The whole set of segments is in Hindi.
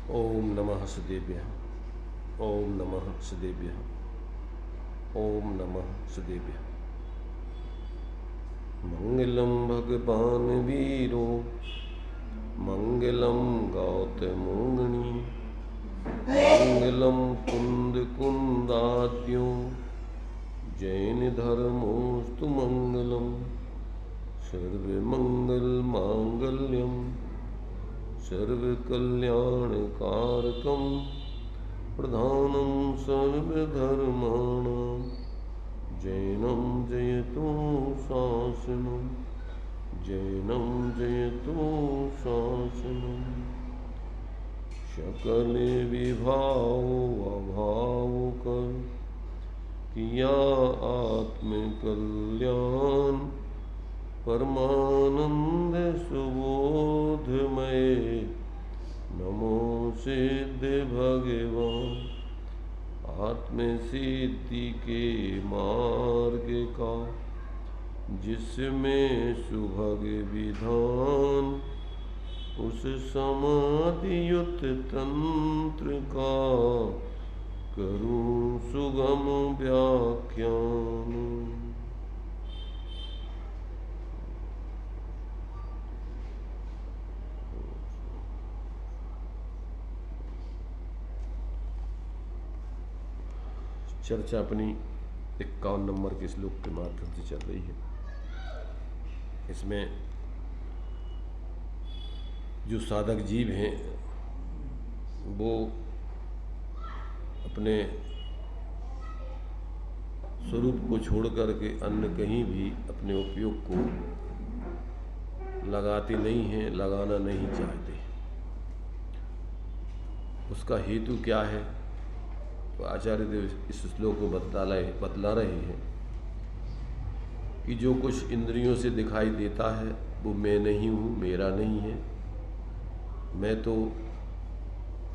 ओम नमः सदेभ्यः। ओम नमः सदेभ्यः। ओम नमः सदेभ्यः। मंगलम भगवान वीरो मंगलम गौतमोगणी मंगलम कुंद कुंदाद्यो जैन धर्मोस्तु मंगलम सर्वमंगल मांगल्यम सर्वकल्याणकारकं प्रधानं सर्वधर्माणां जैनं जयतु शासनं जैनं जयतु शासनं सकले विभाव अभाव कर किया आत्मकल्याण परमानंद सुबोधमय नमो सिद्ध भगवान आत्म सिद्धि के मार्ग का जिसमें सुभग विधान उस समाधियुत तंत्र का करूं सुगम व्याख्यान। चर्चा अपनी 51 नंबर के श्लोक के माध्यम से चल रही है। इसमें जो साधक जीव हैं वो अपने स्वरूप को छोड़ कर के अन्य कहीं भी अपने उपयोग को लगाते नहीं हैं, लगाना नहीं चाहते। उसका हेतु क्या है? तो आचार्य देव इस श्लोक को बतला रहे हैं कि जो कुछ इंद्रियों से दिखाई देता है वो मैं नहीं हूँ, मेरा नहीं है। मैं तो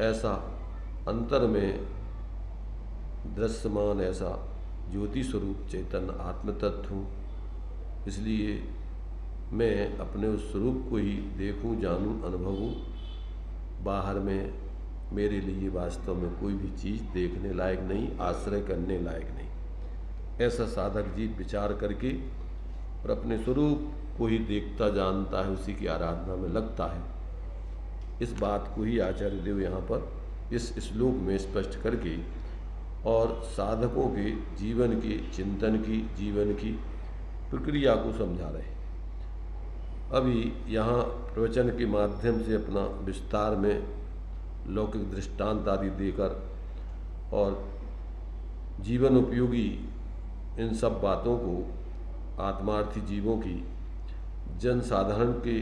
ऐसा अंतर में दृश्यमान ऐसा ज्योति स्वरूप चैतन्य आत्म तत्व हूँ। इसलिए मैं अपने उस स्वरूप को ही देखूं, जानूं, अनुभवूं। बाहर में मेरे लिए वास्तव में कोई भी चीज़ देखने लायक नहीं, आश्रय करने लायक नहीं। ऐसा साधक जीव विचार करके और अपने स्वरूप को ही देखता जानता है, उसी की आराधना में लगता है। इस बात को ही आचार्य देव यहाँ पर इस श्लोक में स्पष्ट करके और साधकों के जीवन के चिंतन की, जीवन की प्रक्रिया को समझा रहे हैं। अभी यहाँ प्रवचन के माध्यम से अपना विस्तार में लौकिक दृष्टांत आदि देकर और जीवन उपयोगी इन सब बातों को आत्मार्थी जीवों की जन साधारण के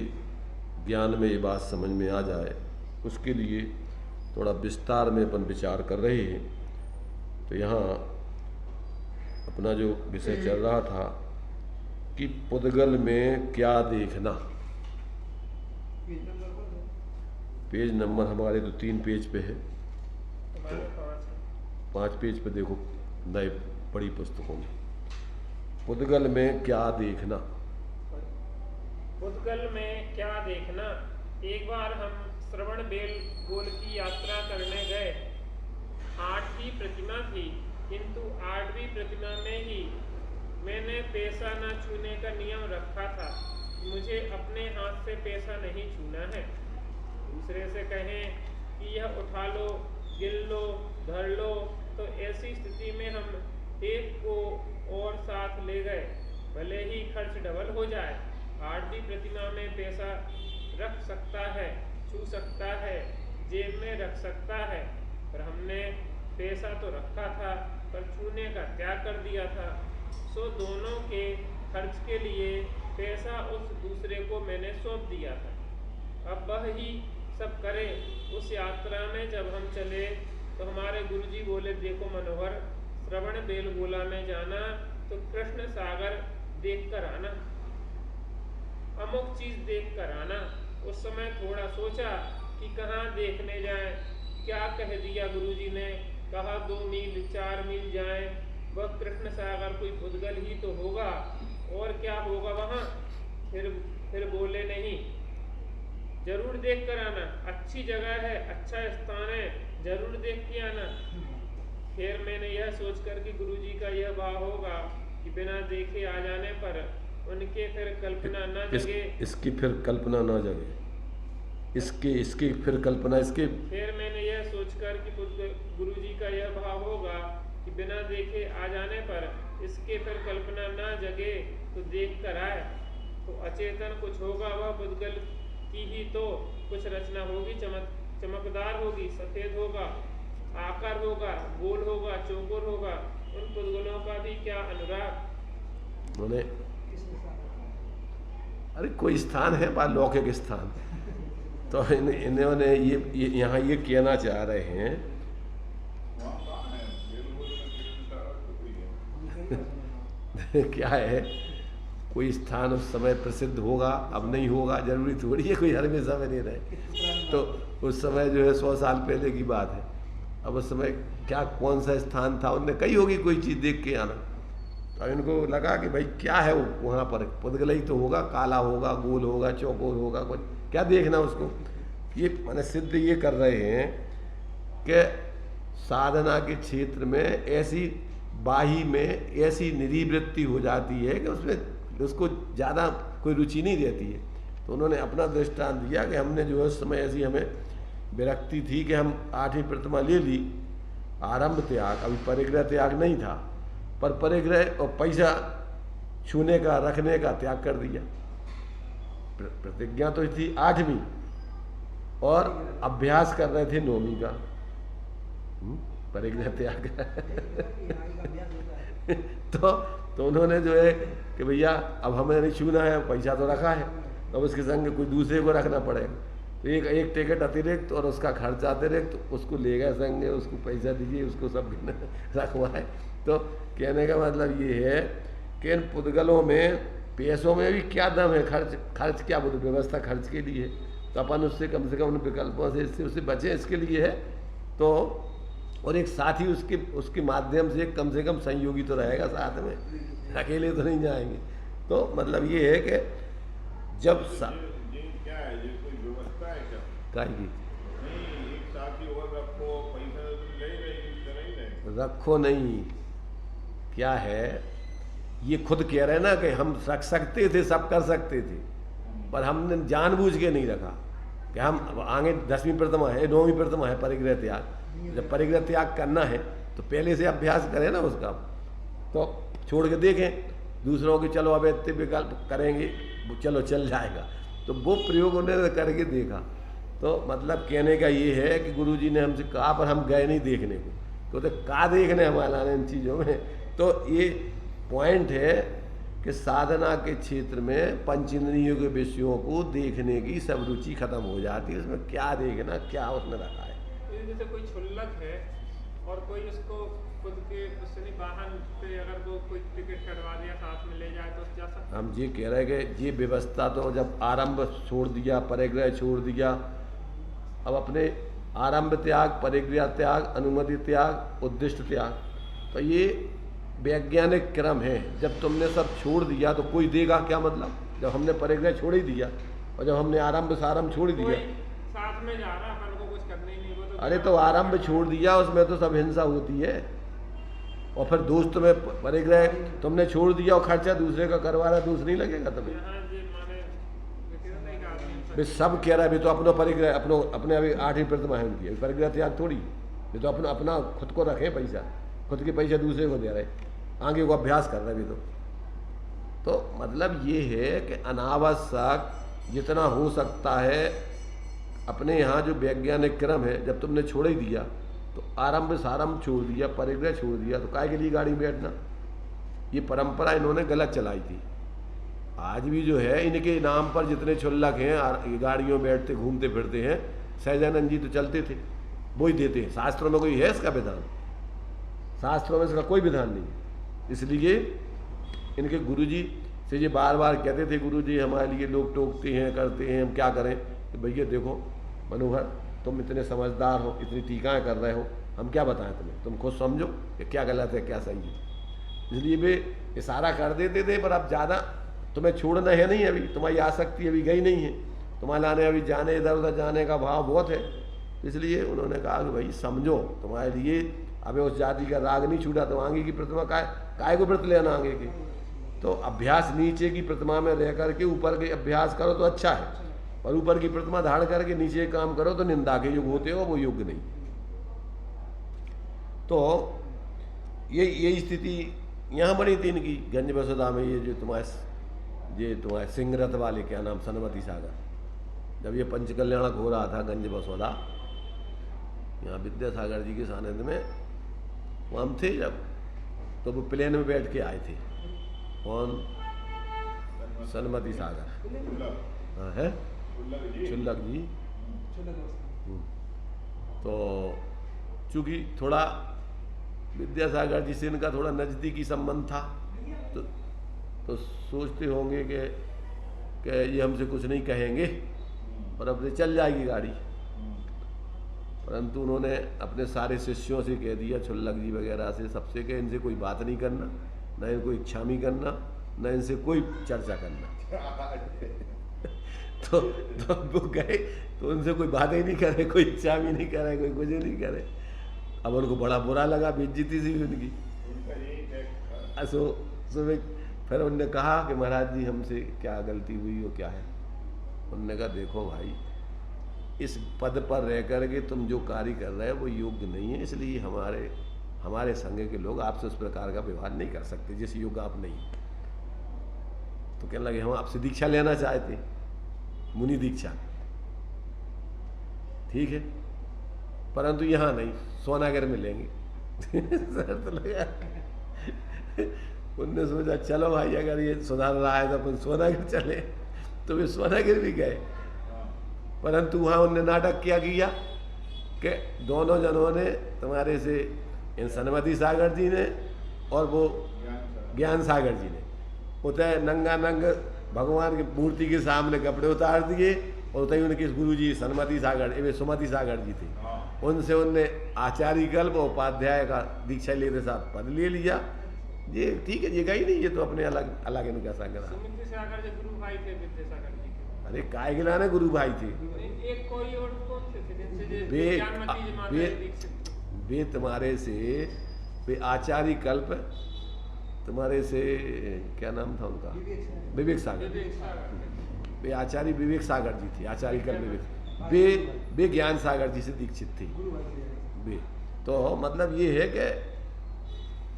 ज्ञान में ये बात समझ में आ जाए, उसके लिए थोड़ा विस्तार में अपन विचार कर रहे हैं। तो यहाँ अपना जो विषय चल रहा था कि पुद्गल में क्या देखना। पेज नंबर हमारे तो 3 पेज पे है, तो 5 पेज पे देखो नए बड़ी पुस्तकों में। पुद्गल में क्या देखना। पुद्गल में क्या देखना। एक बार हम श्रवण बेलगोल की यात्रा करने गए। 8वीं प्रतिमा थी, किंतु 8वीं प्रतिमा में ही मैंने पैसा न छूने का नियम रखा था। मुझे अपने हाथ से पैसा नहीं छूना है। दूसरे से कहें कि यह उठा लो, गिन लो, धर लो, तो ऐसी स्थिति में हम एक को और साथ ले गए, भले ही खर्च डबल हो जाए। 8वीं प्रतिमा में पैसा रख सकता है, छू सकता है, जेब में रख सकता है, पर हमने पैसा तो रखा था पर छूने का त्याग कर दिया था। सो दोनों के खर्च के लिए पैसा उस दूसरे को मैंने सौंप दिया था। अब वह ही सब करे। उस यात्रा में जब हम चले तो हमारे गुरुजी बोले, देखो मनोहर, श्रवण बेलगोला में जाना तो कृष्ण सागर देख कर आना, अमुक चीज देख कर आना। उस समय थोड़ा सोचा कि कहाँ देखने जाए। क्या कह दिया गुरुजी ने, कहा 2 मील 4 मील जाएं, वह कृष्ण सागर कोई पुद्गल ही तो होगा, और क्या होगा वहाँ। फिर बोले नहीं, जरूर देख कर आना, अच्छी जगह है, अच्छा स्थान है, जरूर देख के आना। फिर मैंने यह सोचकर कि गुरुजी का यह भाव होगा कि बिना देखे आ जाने पर उनके फिर कल्पना न जगे। इसकी फिर कल्पना न जगे, इसकी फिर कल्पना इसके। फिर मैंने यह सोचकर कि गुरुजी का यह भाव होगा कि बिना देखे आ जाने पर इसके फिर कल्पना न जगे तो देख कर आए। तो अचेतन कुछ होगा, वह पुद्गल की ही तो कुछ रचना होगी, चमकदार होगी, सफेद होगा, आकार होगा, गोल होगा, चौकोर होगा। उन पुद्गलों का भी क्या अनुराग। बोले अरे कोई स्थान है बा लौकिक स्थान, तो इन्होंने ये यहाँ ये कहना चाह रहे हैं क्या है, कोई स्थान उस समय प्रसिद्ध होगा, अब नहीं होगा, जरूरी थोड़ी है कोई हर हमेशा में नहीं रहे। तो उस समय जो है 100 साल पहले की बात है, अब उस समय क्या कौन सा स्थान था, उनने कही होगी कोई चीज़ देख के आना। तो इनको लगा कि भाई क्या है वो वहाँ पर, पुद्गल ही तो होगा, काला होगा, गोल होगा, चौकोर होगा, कुछ क्या देखना उसको। ये मैंने सिद्ध ये कर रहे हैं कि साधना के क्षेत्र में ऐसी बाही में ऐसी निरीवृत्ति हो जाती है कि उसमें उसको ज़्यादा कोई रुचि नहीं रहती है। तो उन्होंने अपना दृष्टांत दिया कि हमने जो है उस समय ऐसी हमें विरक्ति थी कि हम 8वीं प्रतिमा ले ली, आरंभ त्याग, अभी परिग्रह त्याग नहीं था, पर परिग्रह और पैसा छूने का रखने का त्याग कर दिया। प्रतिज्ञा तो थी 8वीं और अभ्यास कर रहे थे 9वीं का, परिग्रह त्याग तो उन्होंने जो है कि भैया अब हमें नहीं छूना है, पैसा तो रखा है, अब उसके संग कोई दूसरे को रखना पड़ेगा। तो एक टिकट अतिरिक्त और उसका खर्चा अतिरिक्त, तो उसको ले गए संग, उसको पैसा दीजिए, उसको सब रखवाए। तो कहने का मतलब ये है कि इन पुद्गलों में पैसों में भी क्या दम है, खर्च क्या व्यवस्था खर्च के लिए है, तो अपन उससे कम से कम उन विकल्पों से उससे बचें, इसके लिए है। तो और एक साथी उसके माध्यम से कम सहयोगी तो रहेगा साथ में, अकेले तो नहीं जाएंगे। तो मतलब ये है कि जब क्या है, ये कोई व्यवस्था है क्या काहेगी नहीं, एक साथी और रखो, पैसा ले रहे रखो नहीं, क्या है ये खुद कह रहे ना कि हम रख सकते थे, सब कर सकते थे, पर हमने जानबूझ के नहीं रखा कि हम आगे 10वीं प्रतिमा है, 9वीं प्रतिमा है परिग्रह त्याग। जब परिग्रह त्याग करना है तो पहले से अभ्यास करें ना उसका, तो छोड़ के देखें दूसरों की, चलो अब इतने विकल्प करेंगे, चलो चल जाएगा। तो वो प्रयोग उन्होंने करके देखा। तो मतलब कहने का ये है कि गुरुजी ने हमसे कहा, पर हम गए नहीं देखने को, तो का देखने हमारा इन चीज़ों में। तो ये पॉइंट है कि साधना के क्षेत्र में पंचेंद्रियों के विषयों को देखने की सब रुचि खत्म हो जाती है। उसमें क्या देखना, क्या उसने रखा है। जैसे कोई क्षुल्लक है और कोई उसको खुद के उससे वाहन पे अगर वो कोई टिकट कटवा दिया साथ में ले जाए तो जा सकता। हम ये कह रहे हैं कि ये व्यवस्था तो जब आरंभ छोड़ दिया, परिग्रह छोड़ दिया, अब अपने आरंभ त्याग, परिग्रह त्याग, अनुमति त्याग, उद्दिष्ट त्याग, तो ये वैज्ञानिक क्रम है। जब तुमने सब छोड़ दिया तो कोई देगा क्या, मतलब जब हमने परिग्रह छोड़ ही दिया और जब हमने आरंभ सारंभ छोड़ दिया, साथ में जा रहा अपन को कुछ करना ही नहीं, वो तो अरे तो आरंभ छोड़ दिया, उसमें तो सब हिंसा होती है। और फिर दोस्त में परिग्रह तुमने छोड़ दिया और खर्चा दूसरे का करवा रहा, दूसरा नहीं लगेगा तुम्हें। वे सब कह रहा है, भी तो अपना परिग्रह अपने अभी 8वीं प्रतिमा है उनकी, परिग्रह त्याग थोड़ी, ये तो अपना खुद को रखे पैसा, खुद के पैसा दूसरे को दे रहे, आगे को अभ्यास कर रहे भी। तो मतलब ये है कि अनावश्यक जितना हो सकता है अपने यहाँ जो वैज्ञानिक क्रम है, जब तुमने छोड़ ही दिया तो आरंभ सारंभ छोड़ दिया, परिग्रह छोड़ दिया, तो काहे के लिए गाड़ी में बैठना। ये परंपरा इन्होंने गलत चलाई थी। आज भी जो है इनके नाम पर जितने छुल्लक हैं गाड़ियों में बैठते घूमते फिरते हैं, सहजानंद जी तो चलते थे, वो ही देते हैं। शास्त्रों में कोई है इसका विधान? शास्त्रों में इसका कोई विधान नहीं। इसलिए इनके गुरुजी से ये बार बार कहते थे, गुरुजी हमारे लिए लोग टोकते हैं, करते हैं, हम क्या करें। तो भैया देखो मनोहर, तुम इतने समझदार हो, इतनी टीकाएँ कर रहे हो, हम क्या बताएं तुम्हें, तुम खुद समझो कि क्या गलत है क्या सही है। इसलिए वे इशारा कर देते थे, पर अब ज़्यादा तुम्हें छोड़ना है नहीं, अभी तुम्हारी आसक्ति अभी गई नहीं है, तुम्हारे लाने अभी जाने इधर उधर जाने का भाव बहुत है। इसलिए उन्होंने कहा कि भाई समझो, तुम्हारे लिए अबे उस जाति का राग नहीं छूटा, तो आगे की प्रतिमा काय को व्रत लेना आगे की। तो अभ्यास नीचे की प्रतिमा में रह करके ऊपर के अभ्यास करो तो अच्छा है, और ऊपर की प्रतिमा धारण करके नीचे काम करो तो निंदा के युग होते हो, वो योग्य नहीं। तो ये स्थिति यहाँ बनी थी इनकी गंज बसोदा में। ये जो तुम्हारे सिंगरथ वाले क्या नाम, सनमती सागर, जब ये पंचकल्याणक हो रहा था गंज बसोदा, यहाँ विद्यासागर जी के सानिध्य में हम थे जब, तो वो प्लेन में बैठ के आए थे। कौन? सनमती सागर, हाँ है चुल्लक जी। तो चूंकि थोड़ा विद्यासागर जी से इनका थोड़ा नज़दीकी संबंध था, तो सोचते होंगे कि ये हमसे कुछ नहीं कहेंगे और अपने चल जाएगी गाड़ी। परंतु उन्होंने अपने सारे शिष्यों से कह दिया, चुल्लक जी वगैरह से, सबसे कि इनसे कोई बात नहीं करना, न इनको इच्छामी करना, न इनसे कोई चर्चा करना। तो वो गए तो उनसे कोई बात ही नहीं करे, कोई इच्छामी नहीं करे, कोई कुछ नहीं करे। अब उनको बड़ा बुरा लगा, बेइज्जती सी उनकी। फिर उन्होंने कहा कि महाराज जी हमसे क्या गलती हुई हो, क्या है? उन्होंने कहा देखो भाई, इस पद पर रह करके तुम जो कार्य कर रहे हो वो योग्य नहीं है, इसलिए हमारे संघ के लोग आपसे उस प्रकार का व्यवहार नहीं कर सकते जिस योग्य आप नहीं। तो कहने लगे हम आपसे दीक्षा लेना चाहते, मुनि दीक्षा, ठीक है, परंतु यहाँ नहीं, सोनागर में लेंगे। तो लगा उनने सोचा चलो भाई अगर ये सुधार रहा है तो अपन सोनागर चले, तो वे सोनागर भी गए। परंतु वहाँ उनने नाटक क्या किया कि दोनों जनों ने, तुम्हारे से इन सनमती सागर जी ने और वो ज्ञान सागर जी ने, उतरे नंगा नंग भगवान की मूर्ति के सामने कपड़े उतार दिए, और उतरे उनके गुरु जी सनमती सागर, वे सुमति सागर जी थे, उनसे उनने आचार्य कल्प उपाध्याय का दीक्षा लेते साथ पद ले लिया। ये ठीक है, ये गई नहीं, ये तो अपने अलग अलग इनका संग रहा। गुरु भाई थे विद्यासागर जी के। अरे काय के लाने गुरु भाई थे, एक कोई और कौन से थे? वे तुम्हारे से, वे आचार्य कल्प, तुम्हारे से क्या नाम था उनका, विवेक सागर। वे आचार्य विवेक सागर जी थे, आचार्य कल्प वे ज्ञान सागर जी से दीक्षित थे वे। तो मतलब ये है कि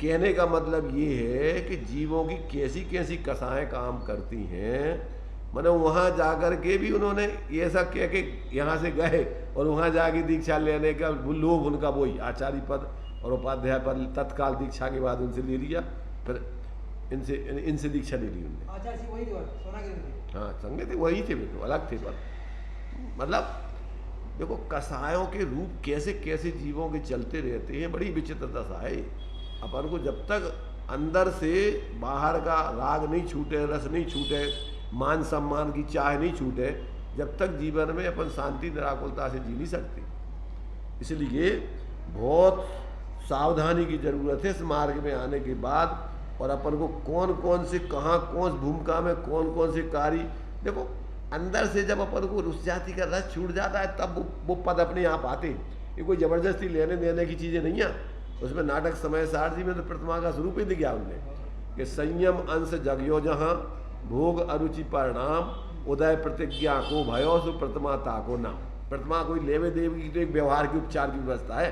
कहने का मतलब ये है कि जीवों की कैसी कैसी कसाएं काम करती हैं। मतलब वहाँ जाकर के भी उन्होंने ये सब कह के यहाँ से गए और वहाँ जाके दीक्षा लेने का लोभ उनका वही आचार्य पद और उपाध्याय पद तत्काल दीक्षा के बाद उनसे ले लिया, फिर इनसे दीक्षा ले ली उनने। हाँ संगे थे, वही थे, तो अलग थे। पर मतलब देखो कसायों के रूप कैसे कैसे जीवों के चलते रहते हैं, बड़ी विचित्र दशा है। अपन को जब तक अंदर से बाहर का राग नहीं छूटे, रस नहीं छूटे, मान सम्मान की चाह नहीं छूटे, जब तक जीवन में अपन शांति निराकुलता से जी नहीं सकते। इसलिए बहुत सावधानी की जरूरत है इस मार्ग में आने के बाद। और अपन को कौन कौन से कहाँ कौन भूमिका में कौन कौन से कार्य, देखो अंदर से जब अपन को उस जाति का रस छूट जाता है तब वो पद अपने आप आते। ये कोई जबरदस्ती लेने देने की चीज़ें नहीं है। उसमें नाटक समय सारथी में तो प्रतिमा का स्वरूप ही दिया उनने कि संयम अंश जगयो जहाँ भोग अरुचि परिणाम उदय प्रतिज्ञा को भयो सु प्रतिमा ताको नाम। प्रतिमा कोई लेवे देवे की तो एक व्यवहार की उपचार की व्यवस्था है।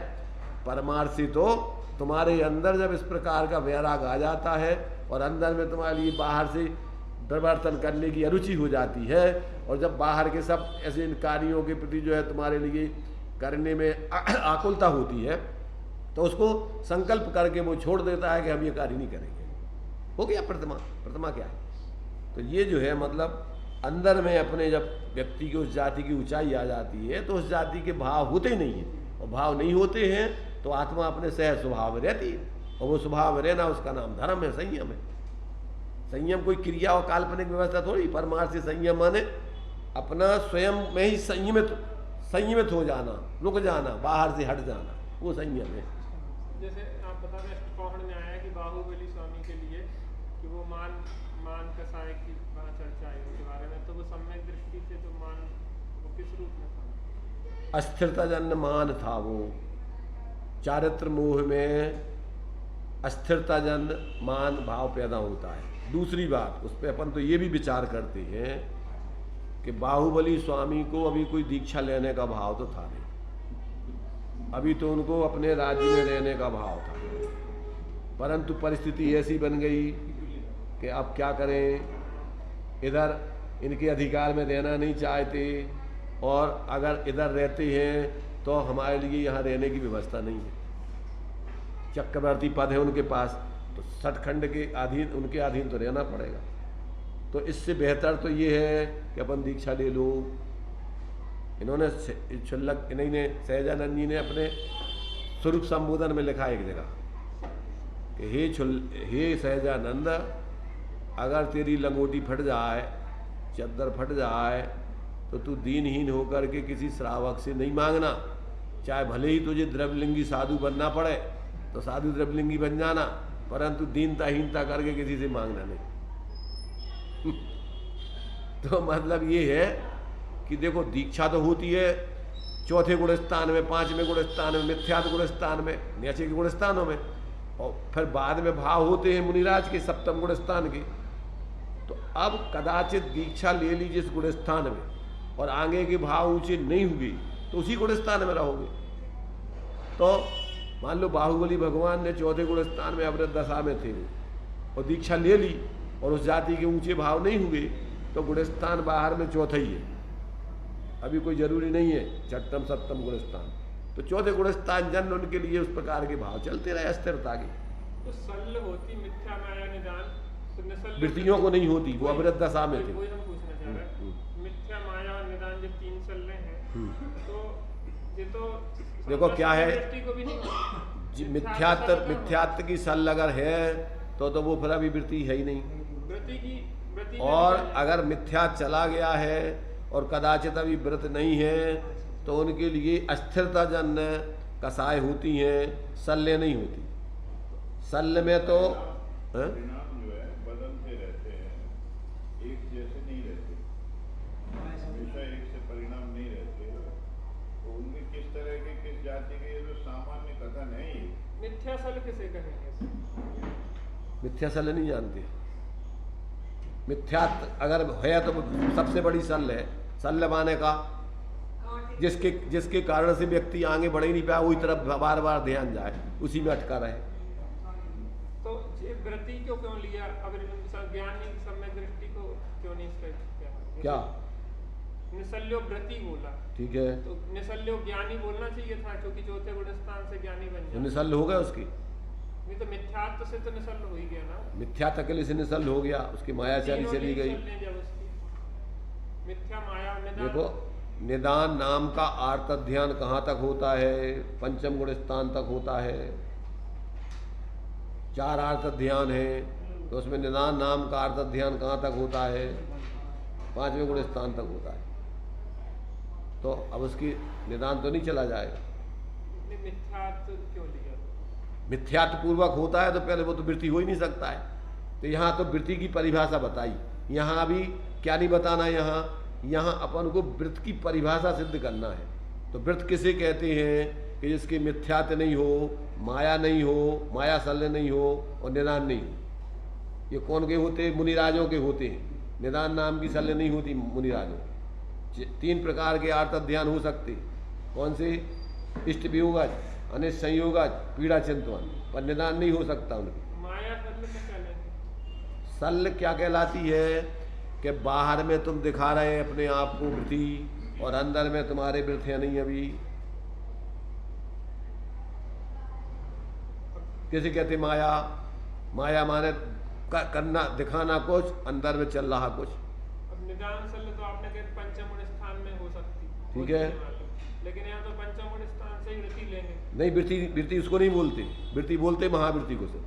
परमार्थ से तो तुम्हारे अंदर जब इस प्रकार का वैराग आ जाता है और अंदर में तुम्हारे लिए बाहर से परिवर्तन करने की अरुचि हो जाती है, और जब बाहर के सब ऐसे इन कार्यों के प्रति जो है तुम्हारे लिए करने में आकुलता होती है, तो उसको संकल्प करके वो छोड़ देता है कि हम ये कार्य नहीं करेंगे। हो गया प्रतिमा क्या है? तो ये जो है मतलब अंदर में अपने जब व्यक्ति की उस जाति की ऊंचाई आ जाती है तो उस जाति के भाव होते ही नहीं है, और भाव नहीं होते हैं तो आत्मा अपने सहज स्वभाव में रहती है, और वो स्वभाव में रहना उसका नाम धर्म है, संयम है। संयम कोई क्रिया और काल्पनिक व्यवस्था थोड़ी। परमार्थ से संयम माने अपना स्वयं में ही संयमित हो जाना, रुक जाना, बाहर से हट जाना, वो संयम है। जैसे आप बता रहे हैं में आया कि बाहुबली स्वामी के लिए कि वो मान कसाय की वहाँ चर्चा आई उसके बारे में, तो वो सम्यक दृष्टि से तो मान वो किस रूप में था? अस्थिरता जन्य मान था वो। चारित्र मोह में अस्थिरता जन्य मान भाव पैदा होता है। दूसरी बात, उस पर अपन तो ये भी विचार करते हैं कि बाहुबली स्वामी को अभी कोई दीक्षा लेने का भाव तो था नहीं, अभी तो उनको अपने राज्य में रहने का भाव था, परंतु परिस्थिति ऐसी बन गई कि अब क्या करें, इधर इनके अधिकार में रहना नहीं चाहते, और अगर इधर रहते हैं तो हमारे लिए यहाँ रहने की व्यवस्था नहीं है। चक्रवर्ती पद है उनके पास, तो सचखंड के अधीन, उनके अधीन तो रहना पड़ेगा। तो इससे बेहतर तो ये है कि अपन दीक्षा ले लो। इन्होंने क्षुल्लक इन्हीं ने, सहजानंद जी ने अपने स्वरूप संबोधन में लिखा एक जगह कि हे सहजानंद, अगर तेरी लंगोटी फट जाए, चद्दर फट जाए, तो तू दीनहीन होकर के किसी श्रावक से नहीं मांगना, चाहे भले ही तुझे द्रव्यलिंगी साधु बनना पड़े तो साधु द्रव्यलिंगी बन जाना, परंतु दीनताहीनता करके किसी से मांगना नहीं। तो मतलब ये है कि देखो, दीक्षा तो होती है चौथे गुण स्थान में, पांचवें गुण स्थान में, मिथ्यात्व गुण स्थान में, नीचे के गुण स्थानों में, और फिर बाद में भाव होते हैं मुनिराज के सप्तम गुण स्थान के। तो अब कदाचित दीक्षा ले ली जिस गुण स्थान में और आगे के भाव ऊंचे नहीं हुए तो उसी गुण स्थान में रहोगे। तो मान लो बाहुबली भगवान ने चौथे गुण स्थान में अवृत दशा में थे और दीक्षा ले ली और उस जाति के ऊंचे भाव नहीं हुए तो गुण स्थान बाहर में चौथा ही है, अभी कोई जरूरी नहीं है छठम सप्तम गुण स्थान। तो चौथे गुण स्थान जन्म उनके लिए उस प्रकार के भाव चलते रहे अस्थिरता के। तो सल्ल होती मिथ्या माया निदान, तो निसल्ल वृत्तियों को नहीं होती, वो अवृत दशा में थे। वही हम पूछना चाह रहे हैं, मिथ्या माया और निदान जब तीन सल्ले हैं तो ये तो देखो क्या है, को भी नहीं, मिथ्यात्व की सल अगर है तो वो फिर अभी वृत्ति है ही नहीं। वृत्ति और अगर मिथ्या चला गया है और कदाचित अभी व्रत नहीं है तो उनके लिए अस्थिरता जन्य कसाय होती हैं, सल्ले नहीं होती। सल्ले में तो परिणाम जो है बदलते रहते हैं, एक जैसे नहीं रहते, हमेशा एक से परिणाम नहीं रहते। तो उनमें किस तरह के, किस जाति के, ये जो सामान्य कथन है ये मिथ्या सल किसे कहेंगे? मिथ्या सल नहीं जानते। मिथ्यात्व अगर है तो सबसे बड़ी सल है। सल माने का जिसके कारण से व्यक्ति आगे बढ़ ही नहीं पाया, वही तरफ बार बार ध्यान जाए, उसी में अटका रहे। तो ये व्रति क्यों लिया? अब ज्ञानी सम्यक दृष्टि को क्यों नहीं किया? क्या निसल्यो व्रति बोला, ठीक है, तो निसल्यो ज्ञानी बोलना चाहिए था, क्योंकि चौथे गुण स्थान से ज्ञानी बन तो जाए। निसल्ल हो गया उसकी, नहीं तो मिथ्यात्व से तो निसल्ल हो ही गया ना। मिथ्यात्व के लिए से निसल्ल हो गया, उसकी मायाचारी चली गई। मिथ्या माया निदान, देखो निदान नाम का आर्त ध्यान कहाँ तक होता है? पंचम गुण स्थान तक होता है। 4 आर्त ध्यान है तो उसमें निदान नाम का आर्त ध्यान कहाँ तक होता है? 5वें गुण स्थान तक होता है। तो अब उसकी निदान तो नहीं चला जाएगा। मिथ्यात्व क्यों लिया? मिथ्यात्व पूर्वक होता है तो पहले वो तो वृत्ति हो ही नहीं सकता है। तो यहाँ तो वृत्ति की परिभाषा बताई, यहाँ अभी क्या नहीं बताना, यहाँ अपन को वृत्त की परिभाषा सिद्ध करना है। तो वृत्त किसे कहते हैं कि जिसके मिथ्यात्व नहीं हो, माया नहीं हो, माया शल्य नहीं हो और निदान नहीं हो। ये कौन के होते? मुनिराजों के होते हैं। निदान नाम की शल्य नहीं होती मुनिराजों। 3 प्रकार के आर्त ध्यान हो सकते। कौन से? इष्ट वियोगज, अनिष्ट संयोगज, पीड़ा चिंतवन, पर निदान नहीं हो सकता उनकी। माया शल्य क्या कहलाती? शल्य क्या कहलाती है कि बाहर में तुम दिखा रहे हैं अपने आप को वृत्ति और अंदर में तुम्हारे वृत्तियां नहीं। अभी कैसे कहते माया? माया माने करना, दिखाना कुछ, अंदर में चल रहा कुछ। अब निदान शल्य तो आपने कहा पंचम गुण स्थान में हो सकती, ठीक है, लेकिन यहाँ तो पंचम गुण स्थान से ही वृत्ति लेंगे। नहीं, वृत्ति उसको नहीं बोलते। वृत्ति बोलते महावृत्ति को सिर्फ,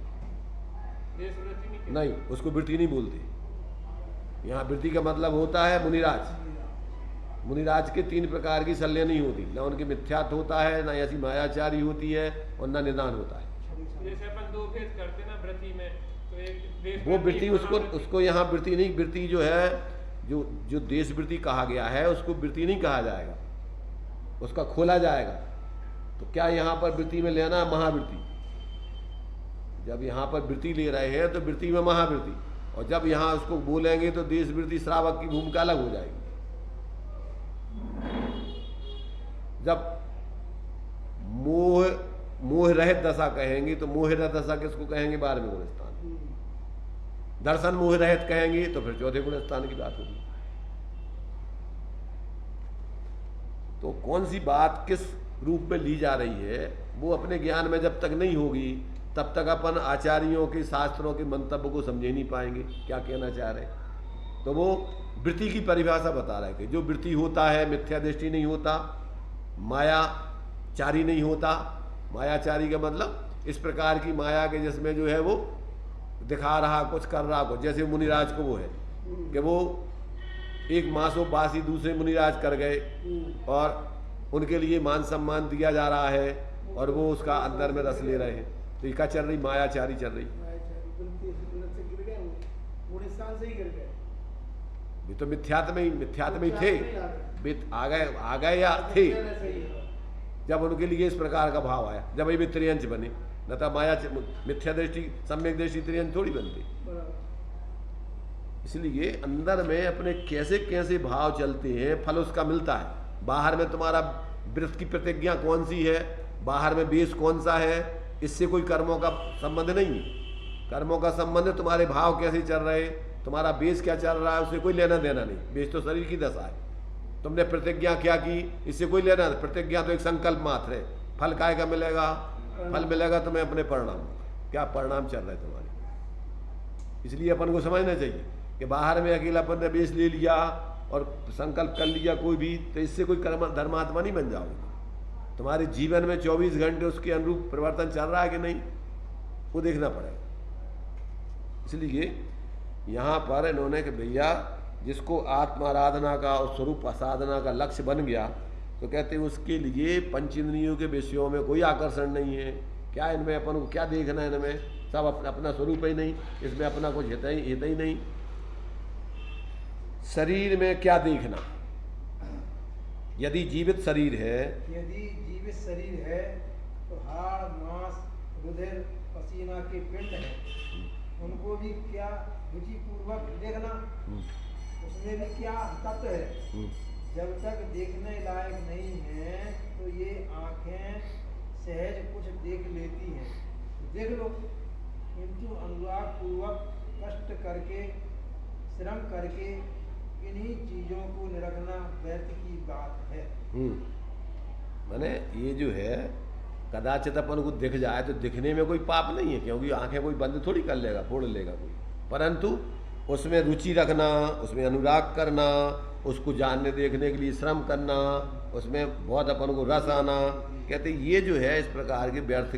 देश वृत्ति नहीं, उसको वृत्ति नहीं बोलते। यहाँ वृत्ति का मतलब होता है मुनिराज। मुनिराज के 3 प्रकार की शल्य नहीं होती, ना उनके मिथ्यात्व होता है, ना ऐसी मायाचारी होती है और ना निदान होता है। जैसे अपन 2 भेद करते ना वृत्ति में, तो एक वो वृत्ति उसको यहाँ वृत्ति नहीं, वृत्ति जो है जो देश वृत्ति कहा गया है उसको वृत्ति नहीं कहा जाएगा, उसका खोला जाएगा। तो क्या यहाँ पर वृत्ति में लेना है महावृत्ति? जब यहाँ पर वृत्ति ले रहे हैं तो वृत्ति में महावृत्ति, और जब यहाँ उसको बोलेंगे तो देश वृत्ति श्रावक की भूमिका अलग हो जाएगी। जब मोह रहित दशा कहेंगे तो मोह रहित दशा किसको कहेंगे? 12वें गुण स्थान। दर्शन मोह रहित कहेंगे तो फिर 4थे गुण स्थान की बात होगी। तो कौन सी बात किस रूप में ली जा रही है वो अपने ज्ञान में जब तक नहीं होगी तब तक अपन आचार्यों के शास्त्रों के मंतव्य को समझे नहीं पाएंगे क्या कहना चाह रहे हैं। तो वो वृत्ति की परिभाषा बता रहे कि जो वृत्ति होता है मिथ्या दृष्टि नहीं होता, मायाचारी नहीं होता। मायाचारी का मतलब इस प्रकार की माया के जिसमें जो है वो दिखा रहा कुछ कर रहा कुछ, जैसे मुनिराज को वो है कि वो एक मासोपासी दूसरे मुनिराज कर गए और उनके लिए मान सम्मान दिया जा रहा है और वो उसका अंदर में रस ले रहे हैं। तो क्या चल रही? मायाचारी चल रही। ये तो मिथ्यात्म ही थे, आ गए या थे जब उनके लिए इस प्रकार का भाव आया, जब ये भी त्रियंच बने। न तो माया मिथ्या दृष्टि सम्यक दृष्टि त्रियंच थोड़ी बनती। इसलिए अंदर में अपने कैसे कैसे भाव चलते हैं फल उसका मिलता है। बाहर में तुम्हारा वृत्त की प्रतिज्ञा कौन सी है, बाहर में बेस कौन सा है, इससे कोई कर्मों का संबंध नहीं है। कर्मों का संबंध तुम्हारे भाव कैसे चल रहे, तुम्हारा बेस क्या चल रहा है, उससे कोई लेना देना नहीं। बेस तो शरीर की दशा है। तुमने प्रतिज्ञा क्या की इससे कोई लेना नहीं। प्रतिज्ञा तो एक संकल्प मात्र है। फल काय का मिलेगा? फल मिलेगा तुम्हें अपने परिणाम। क्या परिणाम चल रहे तुम्हारे? इसलिए अपन को समझना चाहिए कि बाहर में अकेला अपन ने बेस ले लिया और संकल्प कर लिया कोई भी, तो इससे कोई धर्मात्मा नहीं बन जाओगे। तुम्हारे जीवन में 24 घंटे उसके अनुरूप परिवर्तन चल रहा है कि नहीं, वो देखना पड़ेगा। इसलिए यहाँ पर इन्होंने कि भैया जिसको आत्माराधना का और स्वरूप साधना का लक्ष्य बन गया तो कहते हैं उसके लिए पंचेंद्रियों के विषयों में कोई आकर्षण नहीं है। क्या इनमें अपन को क्या देखना है? इनमें सब अपना स्वरूप ही नहीं, इसमें अपना कुछ हित ही नहीं। शरीर में क्या देखना? यदि जीवित शरीर है तो हाड़ मांस रुधिर पसीना के पिंड है, उनको भी क्या रुचिपूर्वक देखना, उसमें भी क्या तत्व है। जब तक देखने लायक नहीं है तो ये आंखें सहज कुछ देख लेती हैं, देख लो, किंतु अनुराग पूर्वक कष्ट करके श्रम करके इन्हीं चीजों को निरखना व्यर्थ की बात है। माने ये जो है कदाचित अपन को दिख जाए तो दिखने में कोई पाप नहीं है, क्योंकि आंखें कोई बंद थोड़ी कर लेगा, फोड़ लेगा कोई। परंतु उसमें रुचि रखना, उसमें अनुराग करना, उसको जानने देखने के लिए श्रम करना, उसमें बहुत अपन को रस आना, कहते ये जो है इस प्रकार के व्यर्थ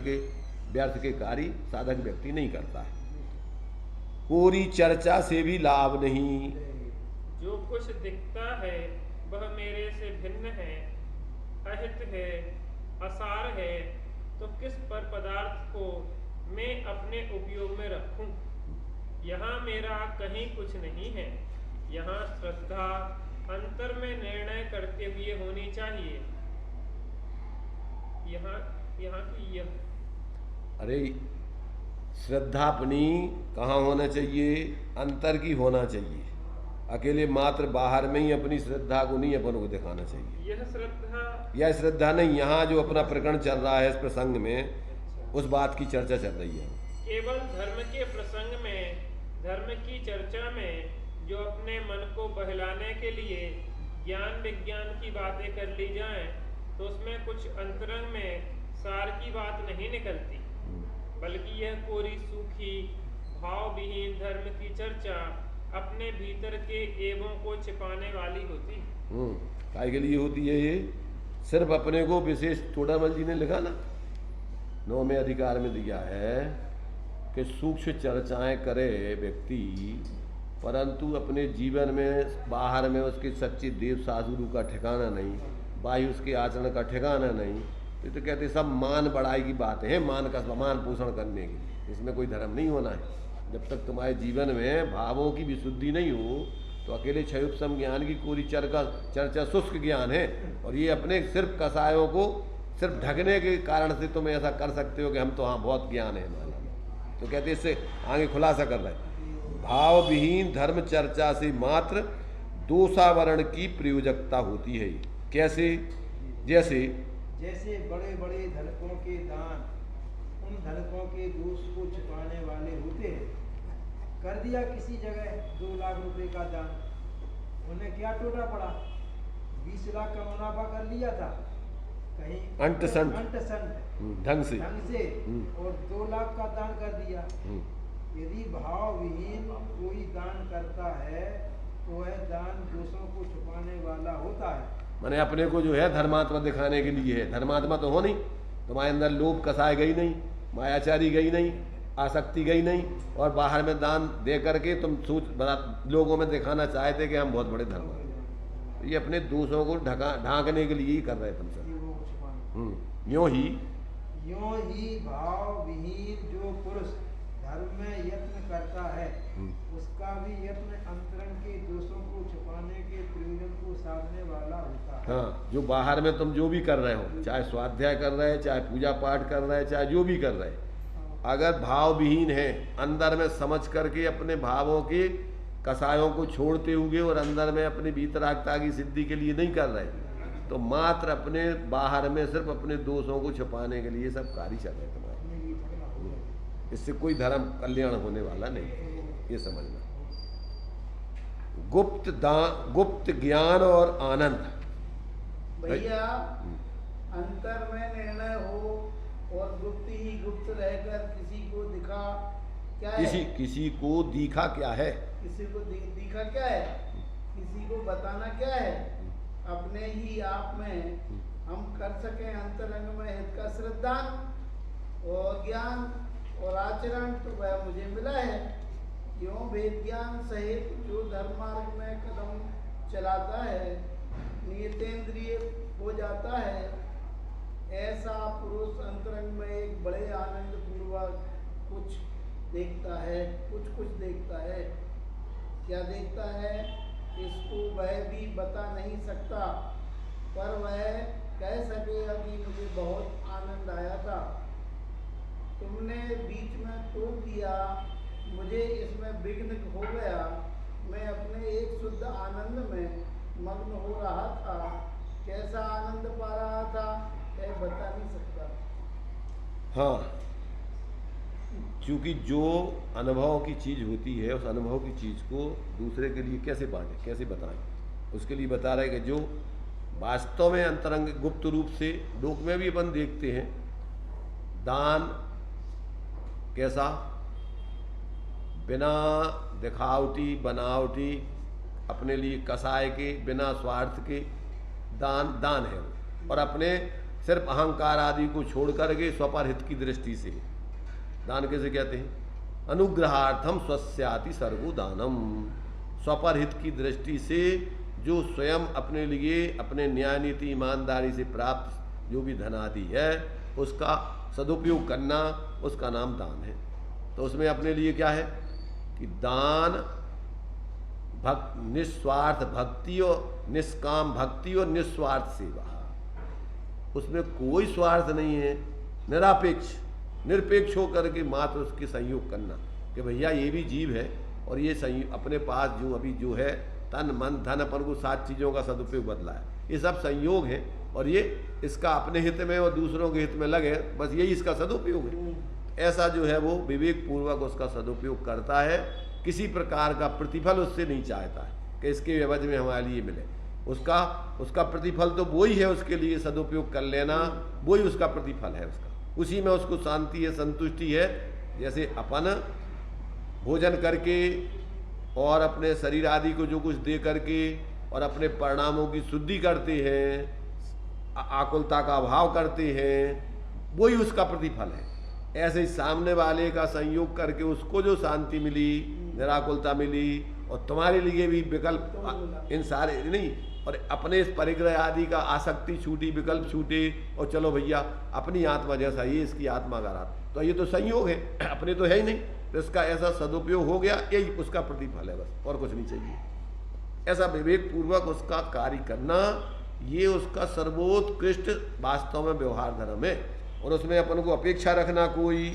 के कार्य साधक व्यक्ति नहीं करता है। कोरी चर्चा से भी लाभ नहीं। जो कुछ दिखता है वह मेरे से भिन्न है, अहित है, असार है, तो किस पर पदार्थ को मैं अपने उपयोग में रखूं? यहाँ मेरा कहीं कुछ नहीं है। यहाँ श्रद्धा अंतर में निर्णय करते हुए होनी चाहिए। यहाँ की अरे श्रद्धा अपनी कहाँ होना चाहिए? अंतर की होना चाहिए। अकेले मात्र बाहर में ही अपनी श्रद्धा को नहीं अपन को दिखाना चाहिए। यह श्रद्धा नहीं, यहाँ जो अपना प्रकरण चल रहा है इस प्रसंग में, उस बात की चर्चा चल रही है। केवल धर्म के प्रसंग में, धर्म की चर्चा में जो अपने मन को बहलाने के लिए ज्ञान विज्ञान की बातें कर ली जाएं, तो उसमें कुछ अंतरंग में सार की बात नहीं निकलती, बल्कि यह कोरी सूखी भाव विहीन धर्म की चर्चा अपने भीतर के एवं को छिपाने वाली होती। काय के लिए होती है? ये सिर्फ अपने को विशेष तोड़ामल जी ने लिखा ना 9वें अधिकार में दिया है कि सूक्ष्म चर्चाएं करे व्यक्ति, परंतु अपने जीवन में बाहर में उसके सच्चे देव साधुरु का ठिकाना नहीं, बाह्य उसके आचरण का ठिकाना नहीं। तो कहते सब मान बढ़ाई की बात है, मान का मान पोषण करने की, इसमें कोई धर्म नहीं होना है। जब तक तुम्हारे जीवन में भावों की विशुद्धि नहीं हो तो अकेले क्षयोपशम ज्ञान की कोरी चर्चा शुष्क ज्ञान है। और ये अपने सिर्फ कसायों को सिर्फ ढकने के कारण से तुम ऐसा कर सकते हो कि हम तो हाँ बहुत ज्ञान है हमारा। तो कहते इससे आगे खुलासा कर रहे हैं, भाव विहीन धर्म चर्चा से मात्र दोषावरण की प्रयोजकता होती है। कैसे? जैसे बड़े बड़े धनकों के दान उन धनकों के दोष को छिपाने वाले होते हैं। कर दिया किसी जगह 2 लाख रुपए का दान, उन्हें क्या टोटा पड़ा, 20 लाख का मुनाफा कर लिया था कहीं अंट संट ढंग से और 2 लाख का दान कर दिया। यदि भाव विहीन कोई दान करता है तो वह दान दोषों को छुपाने वाला होता है। माने अपने को जो है धर्मात्मा दिखाने के लिए है। धर्मात्मा तो हो नहीं, तुम्हारे अंदर लोभ कसाय गई नहीं, मायाचारी गई नहीं, आसक्ति गई नहीं, और बाहर में दान दे करके तुम लोगों में दिखाना चाहते कि हम बहुत बड़े धर्म। ये अपने दोषों को ढांकने के लिए ही कर रहे तुम सब। यूं ही भाव विहीन जो पुरुष धर्म में यत्न करता है उसका भी यत्न अंतरंग के दोषों को छुपाने के प्रयोजन को साधने वाला होता है। हाँ, जो बाहर में तुम जो भी कर रहे हो, चाहे स्वाध्याय कर रहे हैं, चाहे पूजा पाठ कर रहे हैं, चाहे जो भी कर रहे हैं, अगर भाव विहीन है, अंदर में समझ करके अपने भावों के कसायों को छोड़ते हुए और अंदर में अपनी भीतरागता की सिद्धि के लिए नहीं कर रहे, तो मात्र अपने बाहर में सिर्फ अपने दोषों को छुपाने के लिए सब कार्य चल रहे तुम्हारे। इससे कोई धर्म कल्याण होने वाला नहीं, ये समझना। गुप्त ज्ञान और आनंद। भैया अंतर में निर्णय हो और गुप्त ही गुप्त रहकर किसी को दिखा क्या है? किसी को दिखा क्या है? किसी को दिखा क्या है? किसी को बताना क्या है? अपने ही आप में हम कर सकें अंतरंग में हित का श्रद्धान और ज्ञान और आचरण, तो वह मुझे मिला है। क्यों वेद ज्ञान सहित जो धर्म मार्ग में कदम चलाता है, नियतेंद्रिय हो जाता है, ऐसा पुरुष अंतरंग में एक बड़े आनंद पूर्वक कुछ देखता है, कुछ देखता है। क्या देखता है इसको वह भी बता नहीं सकता, पर वह कह सकेगा कि मुझे बहुत आनंद आया था। तुमने बीच में टोक दिया, मुझे इसमें विघ्न हो गया। मैं अपने एक शुद्ध आनंद में मग्न हो रहा था। कैसा आनंद पा रहा था यह बता नहीं सकता। हाँ, क्योंकि जो अनुभव की चीज़ होती है उस अनुभव की चीज़ को दूसरे के लिए कैसे बांटें, कैसे बताएं, उसके लिए बता रहे कि जो वास्तव में अंतरंग गुप्त रूप से लोक में भी अपन देखते हैं, दान कैसा, बिना दिखावटी बनावटी अपने लिए कसाय के, बिना स्वार्थ के दान है वो, और अपने सिर्फ अहंकार आदि को छोड़ करके स्वपर हित की दृष्टि से दान कैसे कहते हैं? अनुग्रहार्थम स्वस्याति सर्वो दानम। स्वपर हित की दृष्टि से जो स्वयं अपने लिए अपने न्याय नीति ईमानदारी से प्राप्त जो भी धन आदि है उसका सदुपयोग करना, उसका नाम दान है। तो उसमें अपने लिए क्या है कि दान निस्वार्थ भक्ति और निष्काम भक्ति और निस्वार्थ सेवा, उसमें कोई स्वार्थ नहीं है, निरपेक्ष होकर के मात्र उसके संयोग करना कि भैया ये भी जीव है और ये संयोग अपने पास जो अभी जो है तन मन धन अपन को 7 चीज़ों का सदुपयोग बदला है, ये सब संयोग है और ये इसका अपने हित में और दूसरों के हित में लगे, बस यही इसका सदुपयोग है। ऐसा जो है वो विवेक पूर्वक उसका सदुपयोग करता है, किसी प्रकार का प्रतिफल उससे नहीं चाहता है कि इसके एवज में हमारे लिए मिले। उसका प्रतिफल तो वही है, उसके लिए सदुपयोग कर लेना वही उसका प्रतिफल है, उसका उसी में उसको शांति है, संतुष्टि है। जैसे अपन भोजन करके और अपने शरीर आदि को जो कुछ दे करके और अपने परिणामों की शुद्धि करते हैं, आकुलता का अभाव करते हैं, वही उसका प्रतिफल है। ऐसे ही सामने वाले का संयोग करके उसको जो शांति मिली, निराकुलता मिली, और तुम्हारे लिए भी विकल्प इन सारे नहीं, और अपने इस परिग्रह आदि का आसक्ति छूटी, विकल्प छूटे, और चलो भैया अपनी आत्मा जैसा ये इसकी आत्मा का रात, तो ये तो संयोग है, अपने तो है ही नहीं। तो इसका ऐसा सदुपयोग हो गया, यही उसका प्रतिफल है, बस और कुछ नहीं चाहिए। ऐसा विवेक पूर्वक उसका कार्य करना, ये उसका सर्वोत्कृष्ट वास्तव में व्यवहार धर्म है। और उसमें अपन को अपेक्षा रखना, कोई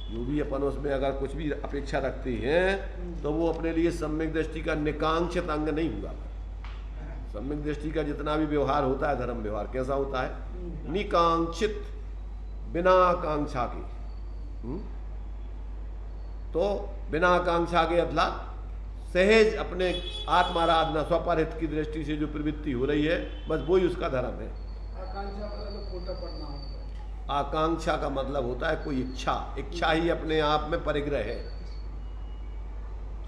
जो भी अपन उसमें अगर कुछ भी अपेक्षा रखते हैं तो वो अपने लिए सम्यक दृष्टि का निकांक्षित अंग नहीं हुआ। सम्यक दृष्टि का जितना भी व्यवहार होता है, धर्म व्यवहार कैसा होता है? निकांक्षित, बिना आकांक्षा के। तो बिना आकांक्षा के अर्थात सहज अपने आत्माराधना, स्वपरहित की दृष्टि से जो प्रवृत्ति हो रही है, बस वही उसका धर्म है। आकांक्षा मतलब खोटा पड़ना होता है। आकांक्षा का मतलब होता है कोई इच्छा, इच्छा ही अपने आप में परिग्रह है।